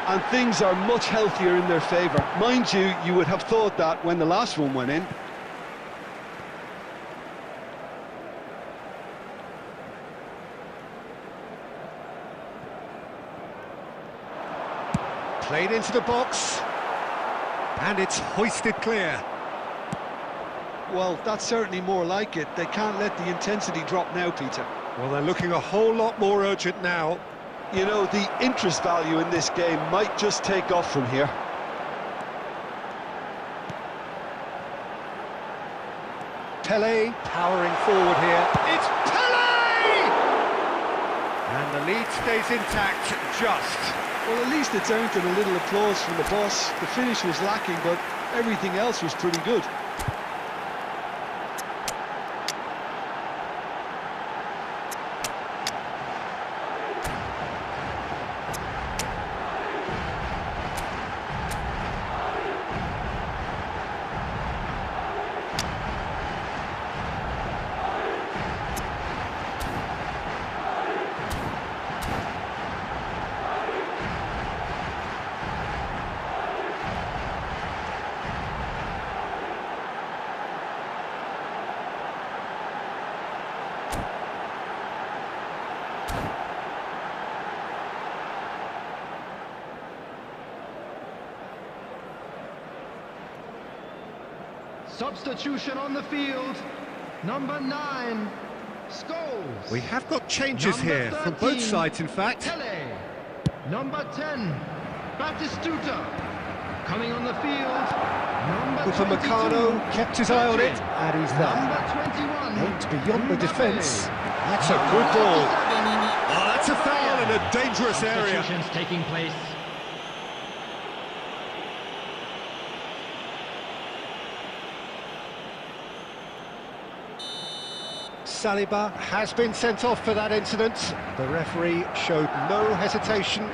And things are much healthier in their favour. Mind you, you would have thought that when the last one went in. Played into the box. And it's hoisted clear. Well, that's certainly more like it. They can't let the intensity drop now, Peter. Well, they're looking a whole lot more urgent now. You know, the interest value in this game might just take off from here. Pelé powering forward here. It's Pelé! And the lead stays intact, just. Well, at least it's earned them a little applause from the boss. The finish was lacking, but everything else was pretty good. Substitution on the field, number 9, Scholes. We have got changes Number here, from 13, both sides in fact. Pelé. Number 10, Batistuta. Coming on the field, number 22, Upamecano kept his eye on it, Pedri. and he's there. Number 21, Aimed beyond the Mbappe. defence. That's a good ball. Oh, that's a foul in a dangerous area. Substitutions taking place. Saliba has been sent off for that incident. The referee showed no hesitation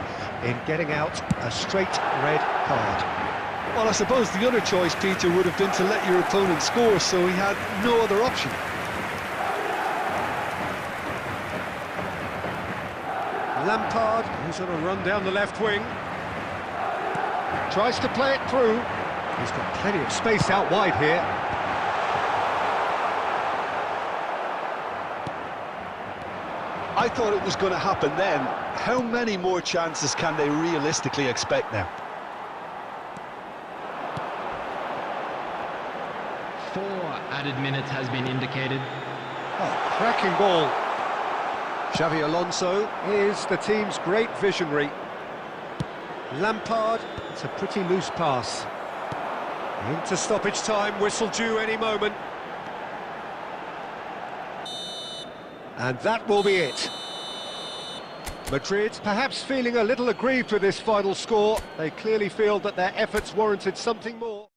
in getting out a straight red card. Well, I suppose the other choice, Peter, would have been to let your opponent score, so he had no other option. Lampard, who's on a run down the left wing, tries to play it through. He's got plenty of space out wide here. I thought it was going to happen then. How many more chances can they realistically expect now? 4 added minutes has been indicated. Oh, cracking ball. Xavi Alonso is the team's great visionary. Lampard, it's a pretty loose pass. Into stoppage time, whistle due any moment. And that will be it. Madrid perhaps feeling a little aggrieved with this final score. They clearly feel that their efforts warranted something more.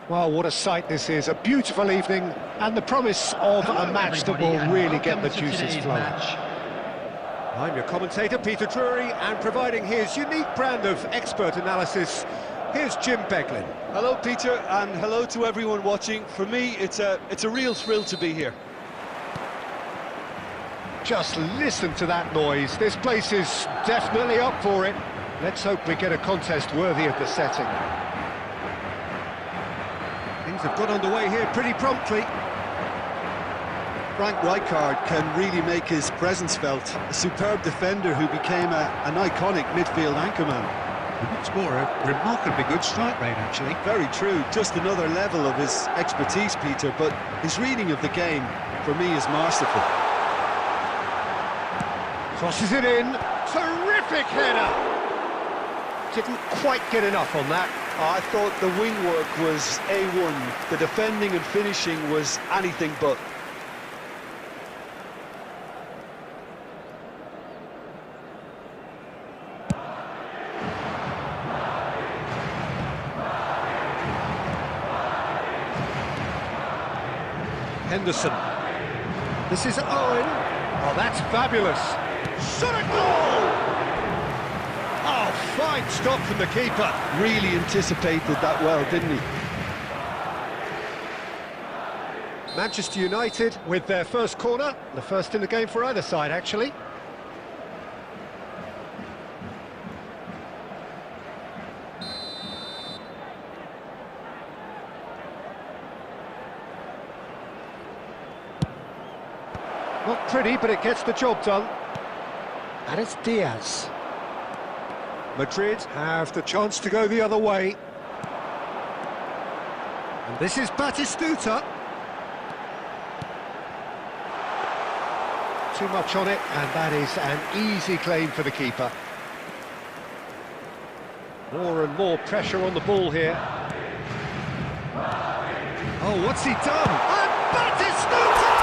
Well, what a sight this is. A beautiful evening and the promise of a match that will really get the juices flowing. I'm your commentator, Peter Drury, and providing his unique brand of expert analysis, here's Jim Beglin. Hello, Peter, and hello to everyone watching. For me, it's a real thrill to be here. Just listen to that noise. This place is definitely up for it. Let's hope we get a contest worthy of the setting. Things have got underway here pretty promptly. Frank Rijkaard can really make his presence felt. A superb defender who became an iconic midfield anchorman. What's more, a remarkably good strike rate, actually. Very true, just another level of his expertise, Peter, but his reading of the game, for me, is masterful. Crosses it in. Terrific header! Didn't quite get enough on that. I thought the wing work was A1. The defending and finishing was anything but. Henderson. This is Owen. Oh, that's fabulous. Shot a goal! Oh, fine stop from the keeper. Really anticipated that well, didn't he? Manchester United with their first corner. The first in the game for either side, actually. Not pretty, but it gets the job done. And it's Diaz. Madrid have the chance to go the other way. And this is Batistuta. Too much on it, and that is an easy claim for the keeper. More and more pressure on the ball here. Oh, what's he done? And Batistuta!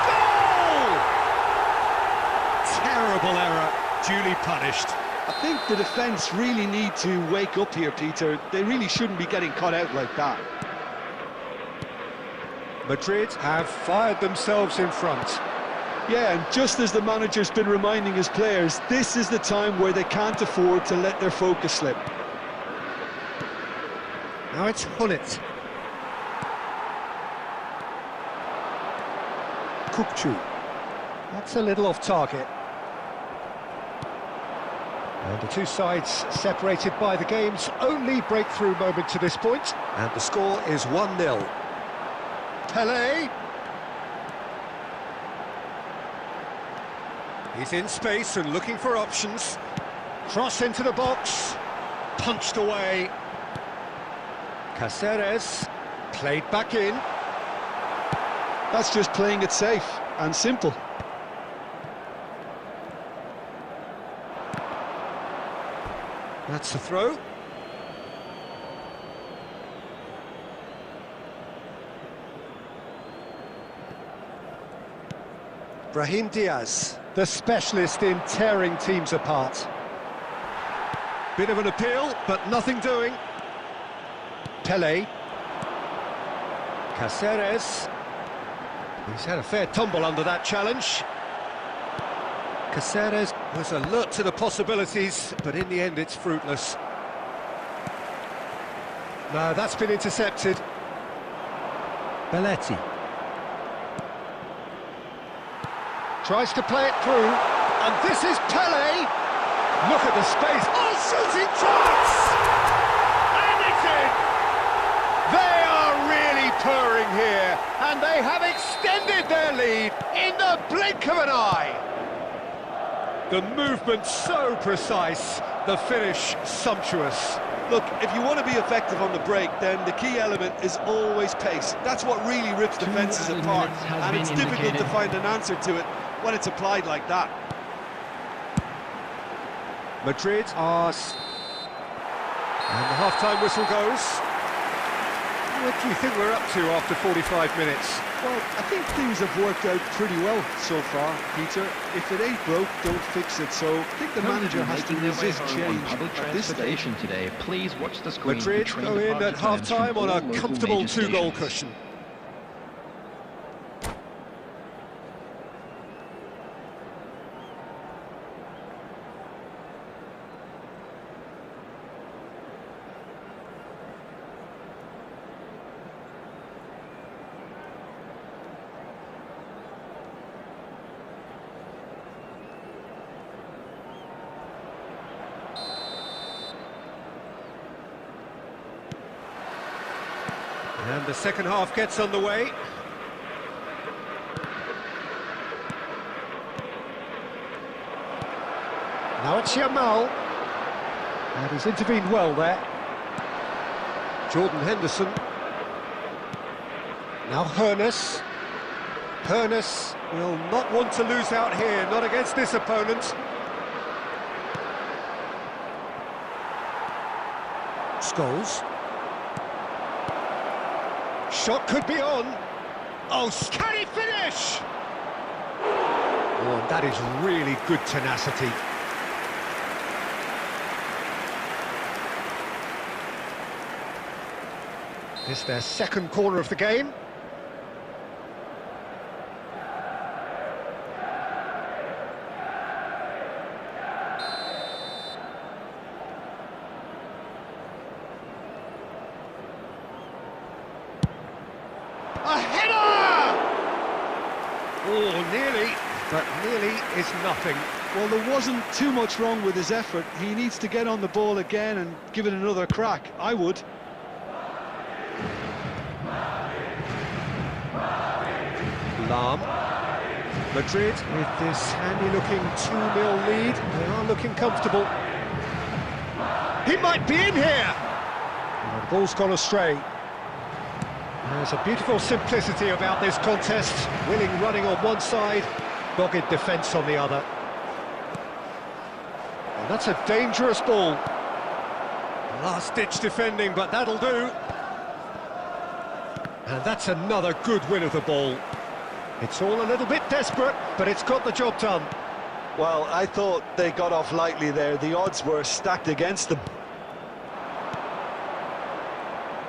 Goal! Terrible error, duly punished. I think the defence really need to wake up here, Peter. They really shouldn't be getting caught out like that. Madrid have fired themselves in front. Yeah, and just as the manager's been reminding his players, this is the time where they can't afford to let their focus slip. Now it's Hullet. Kukçu. That's a little off target. And the two sides separated by the game's only breakthrough moment to this point. And the score is 1-0. Pelé. He's in space and looking for options. Cross into the box. Punched away. Cáceres. Played back in. That's just playing it safe and simple. That's the throw. Brahim Diaz, the specialist in tearing teams apart. Bit of an appeal, but nothing doing. Pelé. Cáceres. He's had a fair tumble under that challenge. Cáceres was alert to the possibilities, but in the end it's fruitless. No, that's been intercepted. Belletti. Tries to play it through, and this is Pelé. Look at the space. Oh, shooting chance! And it's in! They are really purring here, and they have extended their lead in the blink of an eye. The movement so precise, the finish sumptuous. Look, if you want to be effective on the break, then the key element is always pace. That's what really rips defences apart, and it's difficult to find an answer to it when it's applied like that. Madrid are... And the half-time whistle goes. What do you think we're up to after 45 minutes? Well, I think things have worked out pretty well so far, Peter. If it ain't broke, don't fix it. So I think the manager has to resist change at this stage. Today, please watch the screen. Madrid go in at half-time on a comfortable two-goal cushion. And the second half gets underway. Now it's Yamal. And he's intervened well there. Jordan Henderson. Now Hoeneß. Hoeneß will not want to lose out here, not against this opponent. Scholes. Shot could be on. Oh, can he finish? Oh, that is really good tenacity. It's their second corner of the game. A header! Oh, nearly, but nearly is nothing. Well, there wasn't too much wrong with his effort. He needs to get on the ball again and give it another crack. I would. Lahm. Madrid with this handy-looking 2-0 lead. They are looking comfortable. He might be in here! And the ball's gone astray. There's a beautiful simplicity about this contest. Willing running on one side, dogged defence on the other. And that's a dangerous ball. Last-ditch defending, but that'll do. And that's another good win of the ball. It's all a little bit desperate, but it's got the job done. Well, I thought they got off lightly there. The odds were stacked against them.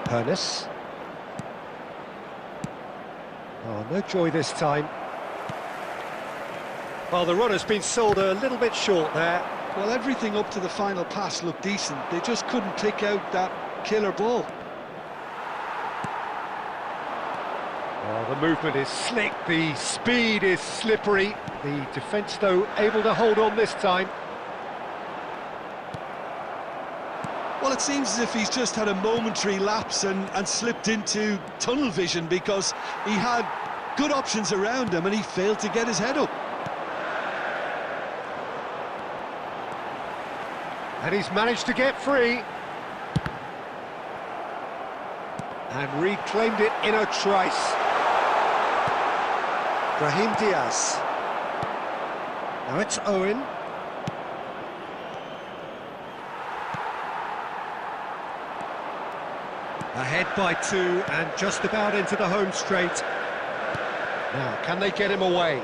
Pernis. Oh, no joy this time. Well, the run has been sold a little bit short there. Well, everything up to the final pass looked decent. They just couldn't pick out that killer ball. Well, the movement is slick, the speed is slippery. The defence, though, able to hold on this time. Well, it seems as if he's just had a momentary lapse and slipped into tunnel vision, because he had good options around him and he failed to get his head up. And he's managed to get free. And reclaimed it in a trice. Brahim Diaz. Now it's Owen. Ahead by 2 and just about into the home straight. Now, can they get him away?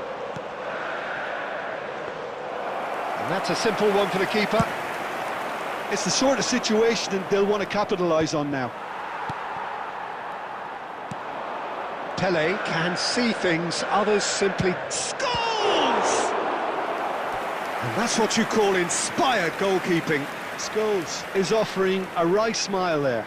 And that's a simple one for the keeper. It's the sort of situation they'll want to capitalise on now. Pele can see things, others simply scores! And that's what you call inspired goalkeeping. Scholes is offering a wry smile there.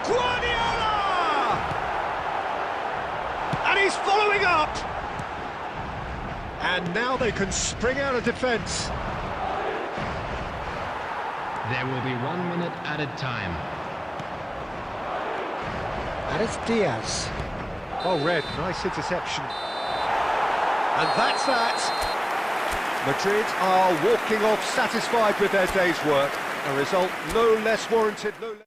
Guardiola! And he's following up! And now they can spring out of defence. There will be 1 minute added time. And it's Diaz. Oh, Red, nice interception. And that's that. Madrid are walking off satisfied with their day's work. A result no less warranted, no less...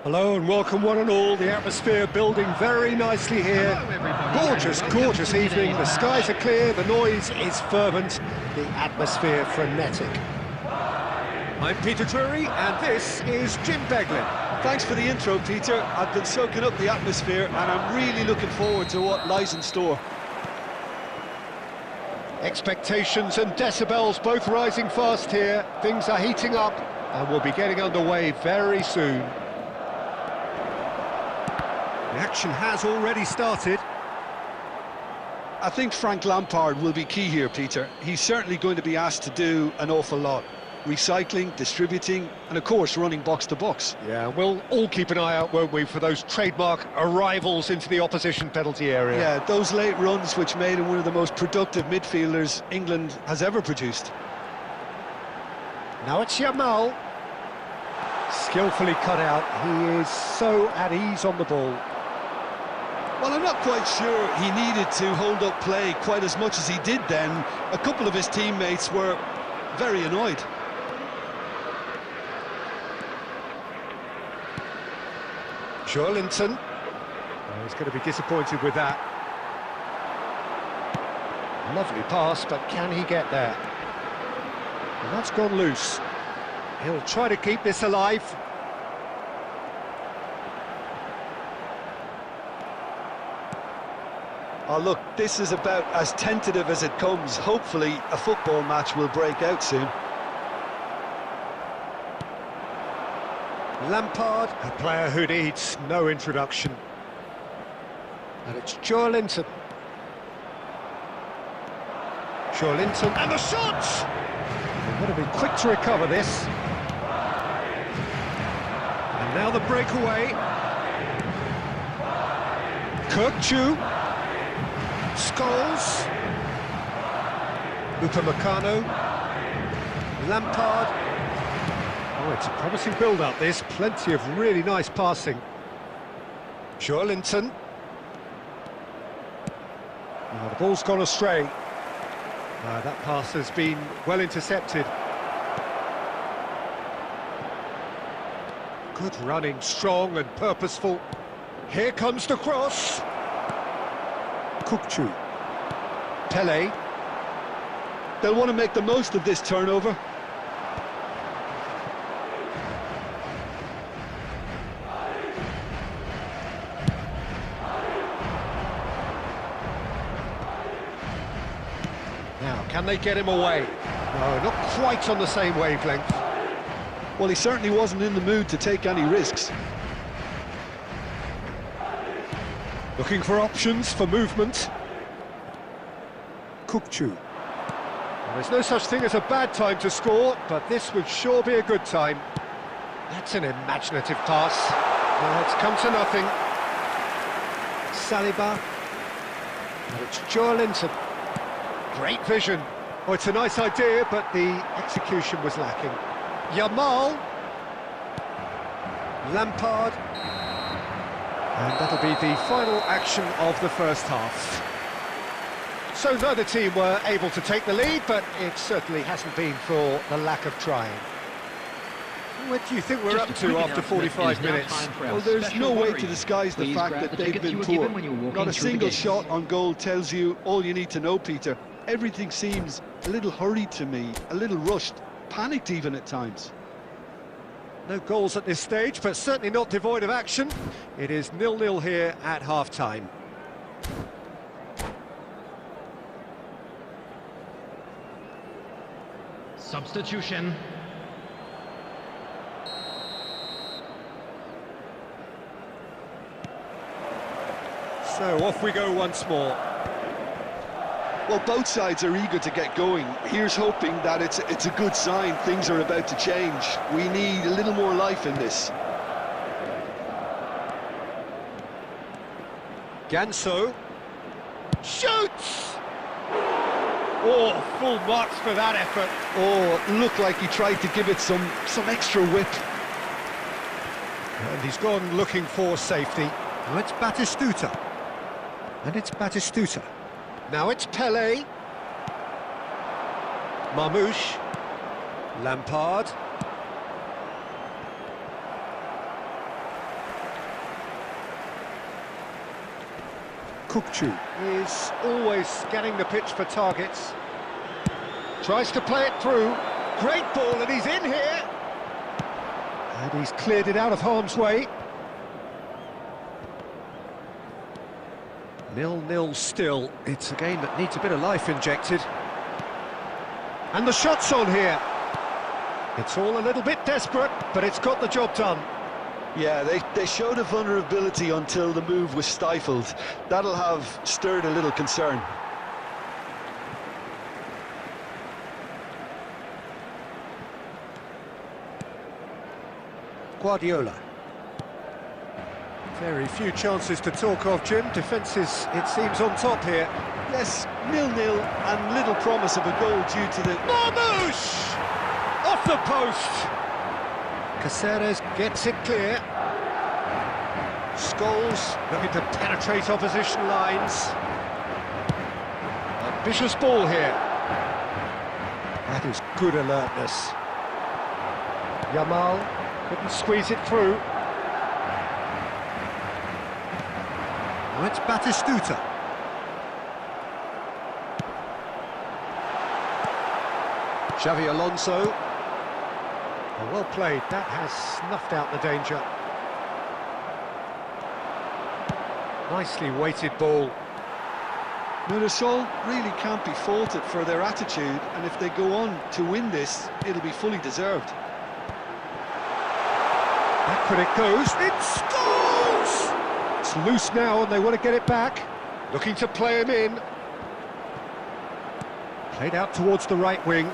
Hello and welcome one and all. The atmosphere building very nicely here. Gorgeous, gorgeous evening. The skies are clear, the noise is fervent, the atmosphere frenetic. I'm Peter Drury and this is Jim Beglin. Thanks for the intro, Peter. I've been soaking up the atmosphere and I'm really looking forward to what lies in store. Expectations and decibels both rising fast here. Things are heating up and we'll be getting underway very soon. The action has already started. I think Frank Lampard will be key here, Peter. He's certainly going to be asked to do an awful lot. recycling, distributing, and of course running box to box. Yeah, we'll all keep an eye out, won't we, for those trademark arrivals into the opposition penalty area. Yeah, those late runs which made him one of the most productive midfielders England has ever produced. Now it's Yamal. Skillfully cut out. He is so at ease on the ball. Well, I'm not quite sure he needed to hold up play quite as much as he did then. A couple of his teammates were very annoyed. Joelinton. Oh, he's going to be disappointed with that. Lovely pass, but can he get there? And that's gone loose. He'll try to keep this alive. Oh, look, this is about as tentative as it comes. Hopefully, a football match will break out soon. Lampard, a player who needs no introduction. And it's Joelinton. Joelinton, and the shot! They've got to be quick to recover this. And now the breakaway. Kirkchu. Scholes. Upamecano. Lampard. Oh, it's a promising build-up, this. Plenty of really nice passing. Joelinton. Oh, the ball's gone astray. That pass has been well intercepted. Good running, strong and purposeful. Here comes the cross. Kukçu. Pele. They'll want to make the most of this turnover. Now, can they get him away? No, not quite on the same wavelength. Well, he certainly wasn't in the mood to take any risks. Looking for options for movement. Kukçu. Well, there's no such thing as a bad time to score, but this would sure be a good time. That's an imaginative pass. Well, it's come to nothing. Saliba. And it's Joelinton. Great vision. Oh, it's a nice idea, but the execution was lacking. Yamal. Lampard. And that'll be the final action of the first half. So neither team were able to take the lead, but it certainly hasn't been for the lack of trying. What do you think we're up to after 45 minutes? Well, there's no way to disguise the fact that they've been poor. Not a single shot on goal tells you all you need to know, Peter. Everything seems a little hurried to me, a little rushed, panicked even at times. No goals at this stage, but certainly not devoid of action. It is 0-0 here at half-time. Substitution. So off we go once more. Well, both sides are eager to get going. Here's hoping that it's a good sign. Things are about to change. We need a little more life in this. Ganso shoots! Oh, full marks for that effort. Oh, looked like he tried to give it some extra whip. And he's gone looking for safety. Now it's Batistuta. And it's Batistuta. Now it's Pele. Marmouche. Lampard. Kukçu is always scanning the pitch for targets. Tries to play it through. Great ball, and he's in here. And he's cleared it out of harm's way. 0-0 still. It's a game that needs a bit of life injected. And the shot's on here. It's all a little bit desperate, but it's got the job done. Yeah, they showed a vulnerability until the move was stifled. That'll have stirred a little concern. Guardiola. Very few chances to talk of, Jim. Defence is, it seems, on top here. Yes, 0-0 and little promise of a goal due to the... Marmoush! Off the post! Caceres gets it clear. Scholes looking to penetrate opposition lines. Ambitious ball here. That is good alertness. Yamal couldn't squeeze it through. Now it's Batistuta. Xavi Alonso. Oh, well played, that has snuffed out the danger. Nicely weighted ball. Mirasol really can't be faulted for their attitude, and if they go on to win this, it'll be fully deserved. Back when it goes, it's Scholes! It's loose now and they want to get it back. Looking to play him in. Played out towards the right wing.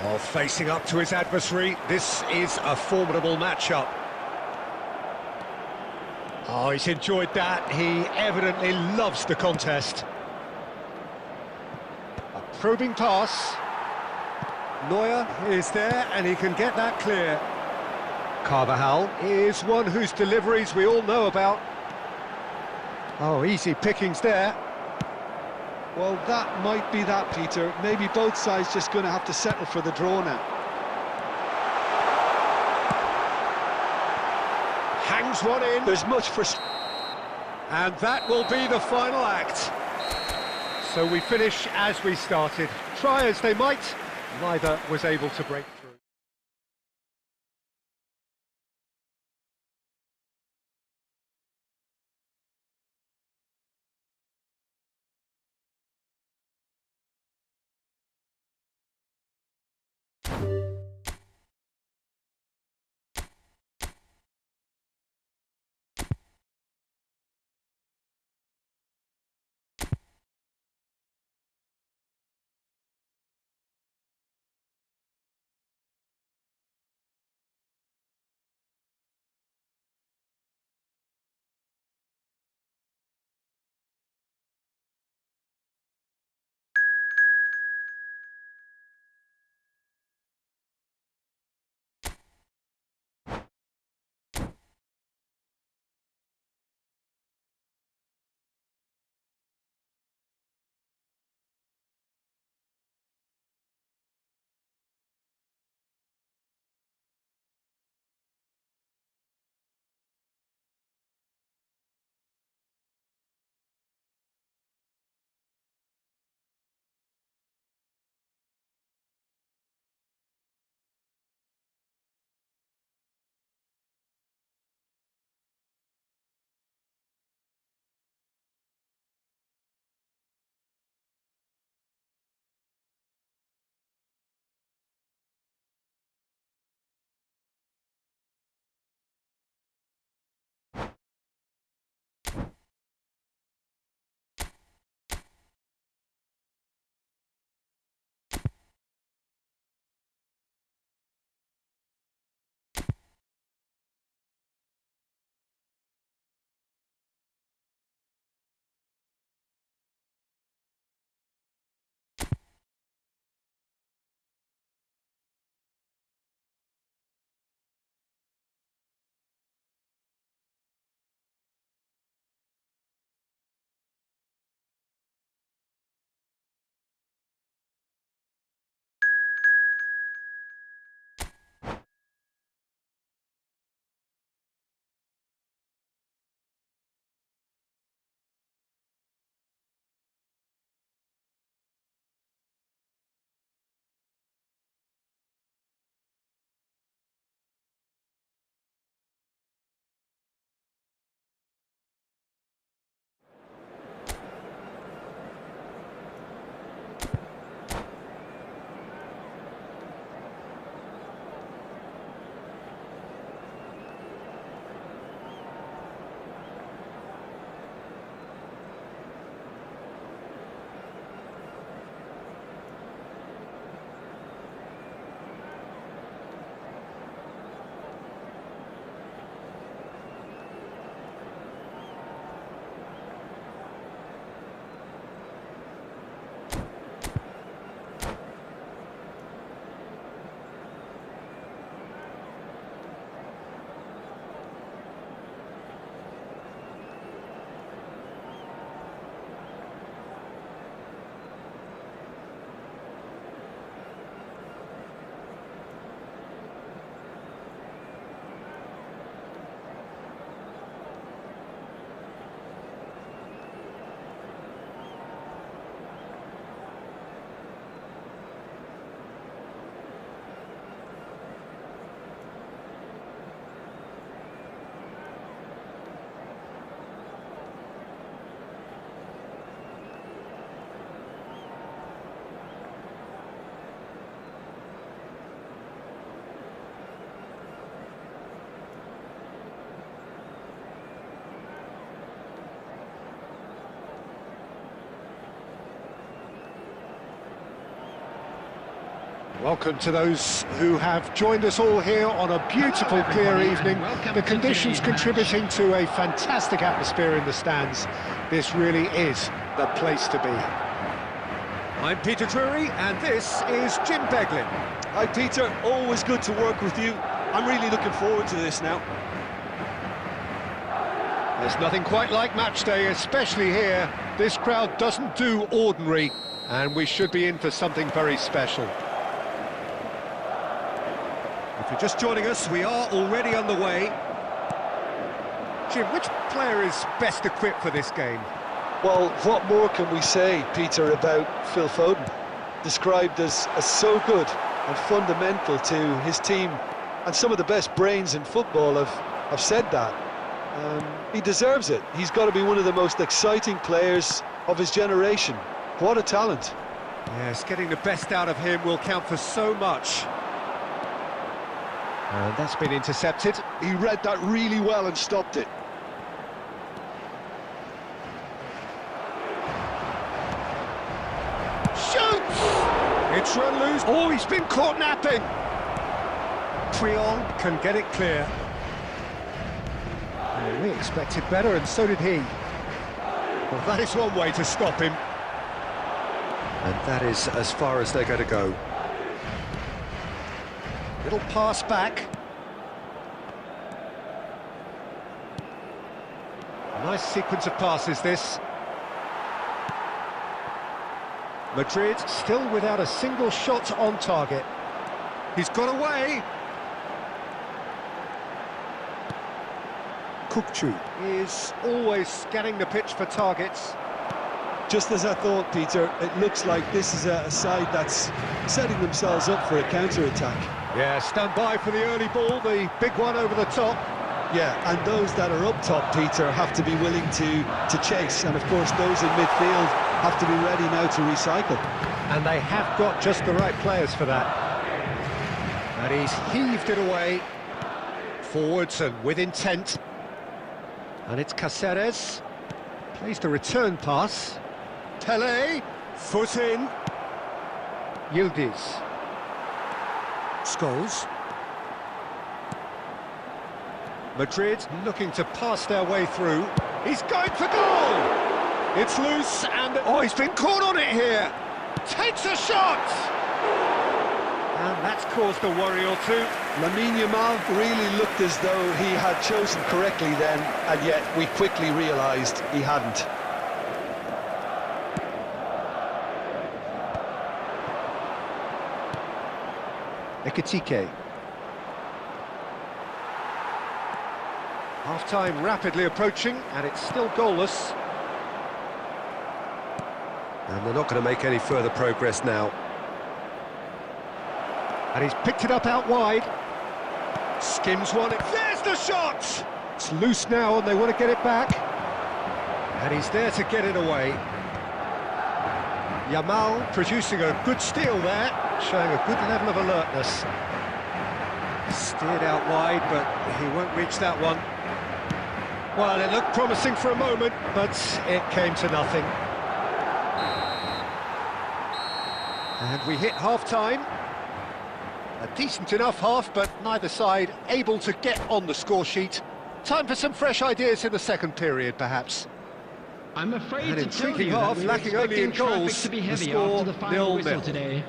While facing up to his adversary, this is a formidable matchup. Oh, he's enjoyed that. He evidently loves the contest. A probing pass. Neuer is there and he can get that clear. Carvajal is one whose deliveries we all know about. Oh, easy pickings there. Well, that might be that, Peter. Maybe both sides just going to have to settle for the draw now. Hangs one in. There's much for... And that will be the final act. So we finish as we started. Try as they might, neither was able to break through. Welcome to those who have joined us all here on a beautiful, clear evening. The conditions contributing to a fantastic atmosphere in the stands. This really is the place to be. I'm Peter Drury, and this is Jim Beglin. Hi Peter, always good to work with you. I'm really looking forward to this now. There's nothing quite like match day, especially here. This crowd doesn't do ordinary, and we should be in for something very special. If you're just joining us, we are already underway. Jim, which player is best equipped for this game? Well, what more can we say, Peter, about Phil Foden? Described as so good and fundamental to his team, and some of the best brains in football have said that. He deserves it. He's got to be one of the most exciting players of his generation. What a talent. Yes, getting the best out of him will count for so much. And that's been intercepted. He read that really well and stopped it. Shoots! It's run loose. Oh, he's been caught napping. Trion can get it clear. We expected better, and so did he. Well, that is one way to stop him. And that is as far as they're going to go. Little pass back. Nice sequence of passes, this. Madrid still without a single shot on target. He's got away. Kukçu is always scanning the pitch for targets. Just as I thought, Peter, it looks like this is a side that's setting themselves up for a counter-attack. Yeah, stand by for the early ball, the big one over the top. Yeah, and those that are up top, Peter, have to be willing to chase. And of course, those in midfield have to be ready now to recycle. And they have got just the right players for that. And he's heaved it away. Forwards and with intent. And it's Cáceres. Plays the return pass. Tele. Foot in. Yildiz. Scholes. Madrid looking to pass their way through. He's going for goal! It's loose and... Oh, he's been caught on it here! Takes a shot! And that's caused a worry or two. Lamine Yamal really looked as though he had chosen correctly then, and yet we quickly realised he hadn't. Ekitike. Half-time rapidly approaching, and it's still goalless. And they're not going to make any further progress now. And he's picked it up out wide. Skims one. There's the shot! It's loose now, and they want to get it back. And he's there to get it away. Yamal producing a good steal there, showing a good level of alertness. Steered out wide, but he won't reach that one. Well, it looked promising for a moment, but it came to nothing. And we hit half-time. A decent enough half, but neither side able to get on the score sheet. Time for some fresh ideas in the second period, perhaps. I'm afraid An to tell intriguing you half, that we're lacking only in expecting traffic goals. to be The heavy score after the final 0-0. whistle today.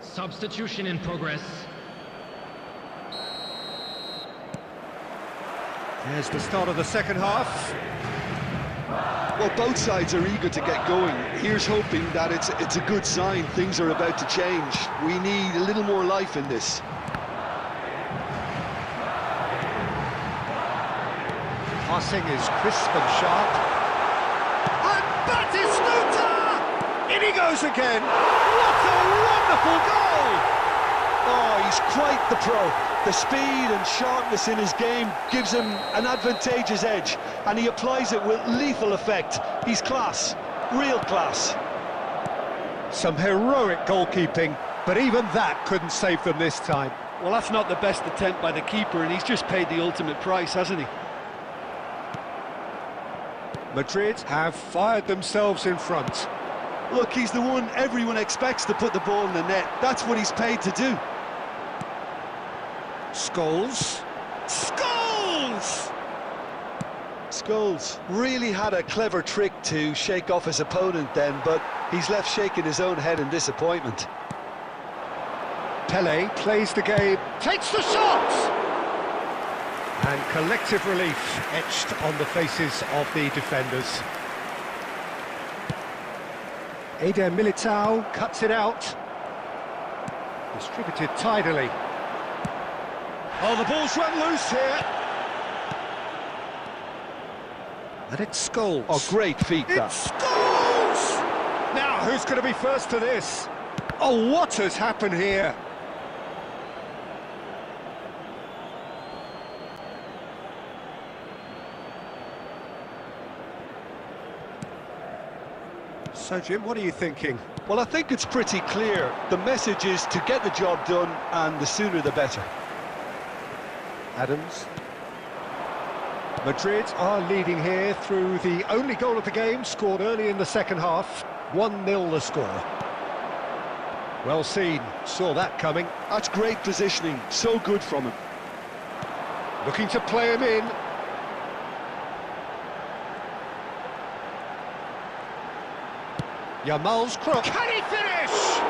Substitution in progress. There's the start of the second half. Well, both sides are eager to get going. Here's hoping that it's a good sign. Things are about to change. We need a little more life in this. Passing is crisp and sharp. And Batistuta! In he goes again. What a wonderful goal! Oh, he's quite the pro. The speed and sharpness in his game gives him an advantageous edge, and he applies it with lethal effect. He's class, real class. Some heroic goalkeeping, but even that couldn't save them this time. Well, that's not the best attempt by the keeper, and he's just paid the ultimate price, hasn't he? Madrid have fired themselves in front. Look, he's the one everyone expects to put the ball in the net. That's what he's paid to do. Scholes. Scholes! Scholes really had a clever trick to shake off his opponent then, but he's left shaking his own head in disappointment. Pele plays the game, takes the shot! And collective relief etched on the faces of the defenders. Eder Militao cuts it out. Distributed tidily. Oh, the ball's run loose here. And it's Scholes. Oh, great feat, that. It's Scholes! Now, who's going to be first to this? Oh, what has happened here? So, Jim, what are you thinking? Well, I think it's pretty clear. The message is to get the job done, and the sooner the better. Adams. Madrid are leading here through the only goal of the game, scored early in the second half. 1-0 the score. Well seen, saw that coming. That's great positioning, so good from him. Looking to play him in. Yamal's cross. Can he finish?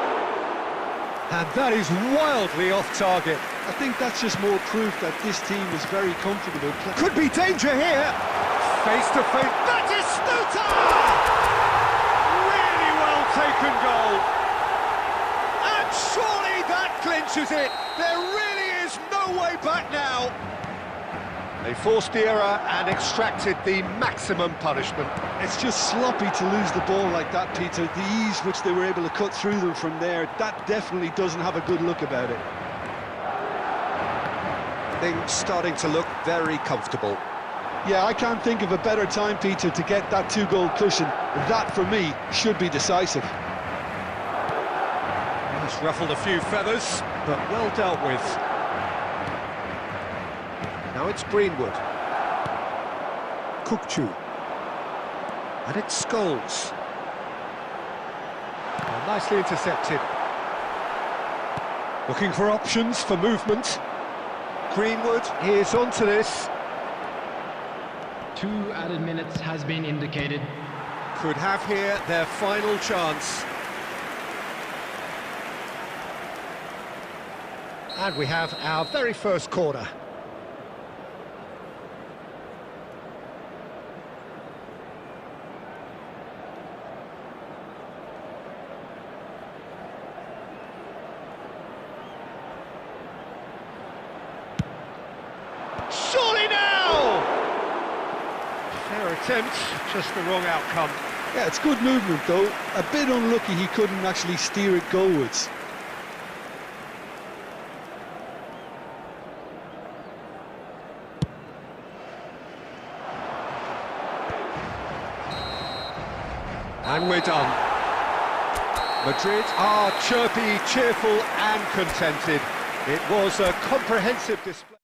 And that is wildly off target. I think that's just more proof that this team is very comfortable. Could be danger here. Face to face. Batistuta! Really well taken goal. And surely that clinches it. There really is no way back now. They forced the error and extracted the maximum punishment. It's just sloppy to lose the ball like that, Peter. The ease which they were able to cut through them from there, that definitely doesn't have a good look about it. Things starting to look very comfortable. Yeah, I can't think of a better time, Peter, to get that two-goal cushion. That, for me, should be decisive. It's ruffled a few feathers, but well dealt with. Now it's Greenwood. Kukçu. And it's Scholes. Oh, nicely intercepted. Looking for options for movement. Greenwood is onto this. 2 added minutes has been indicated. Could have here their final chance. And we have our very first corner. Surely now! Fair attempt, just the wrong outcome. Yeah, it's good movement, though. A bit unlucky he couldn't actually steer it goalwards. And we're done. Madrid are chirpy, cheerful and contented. It was a comprehensive display.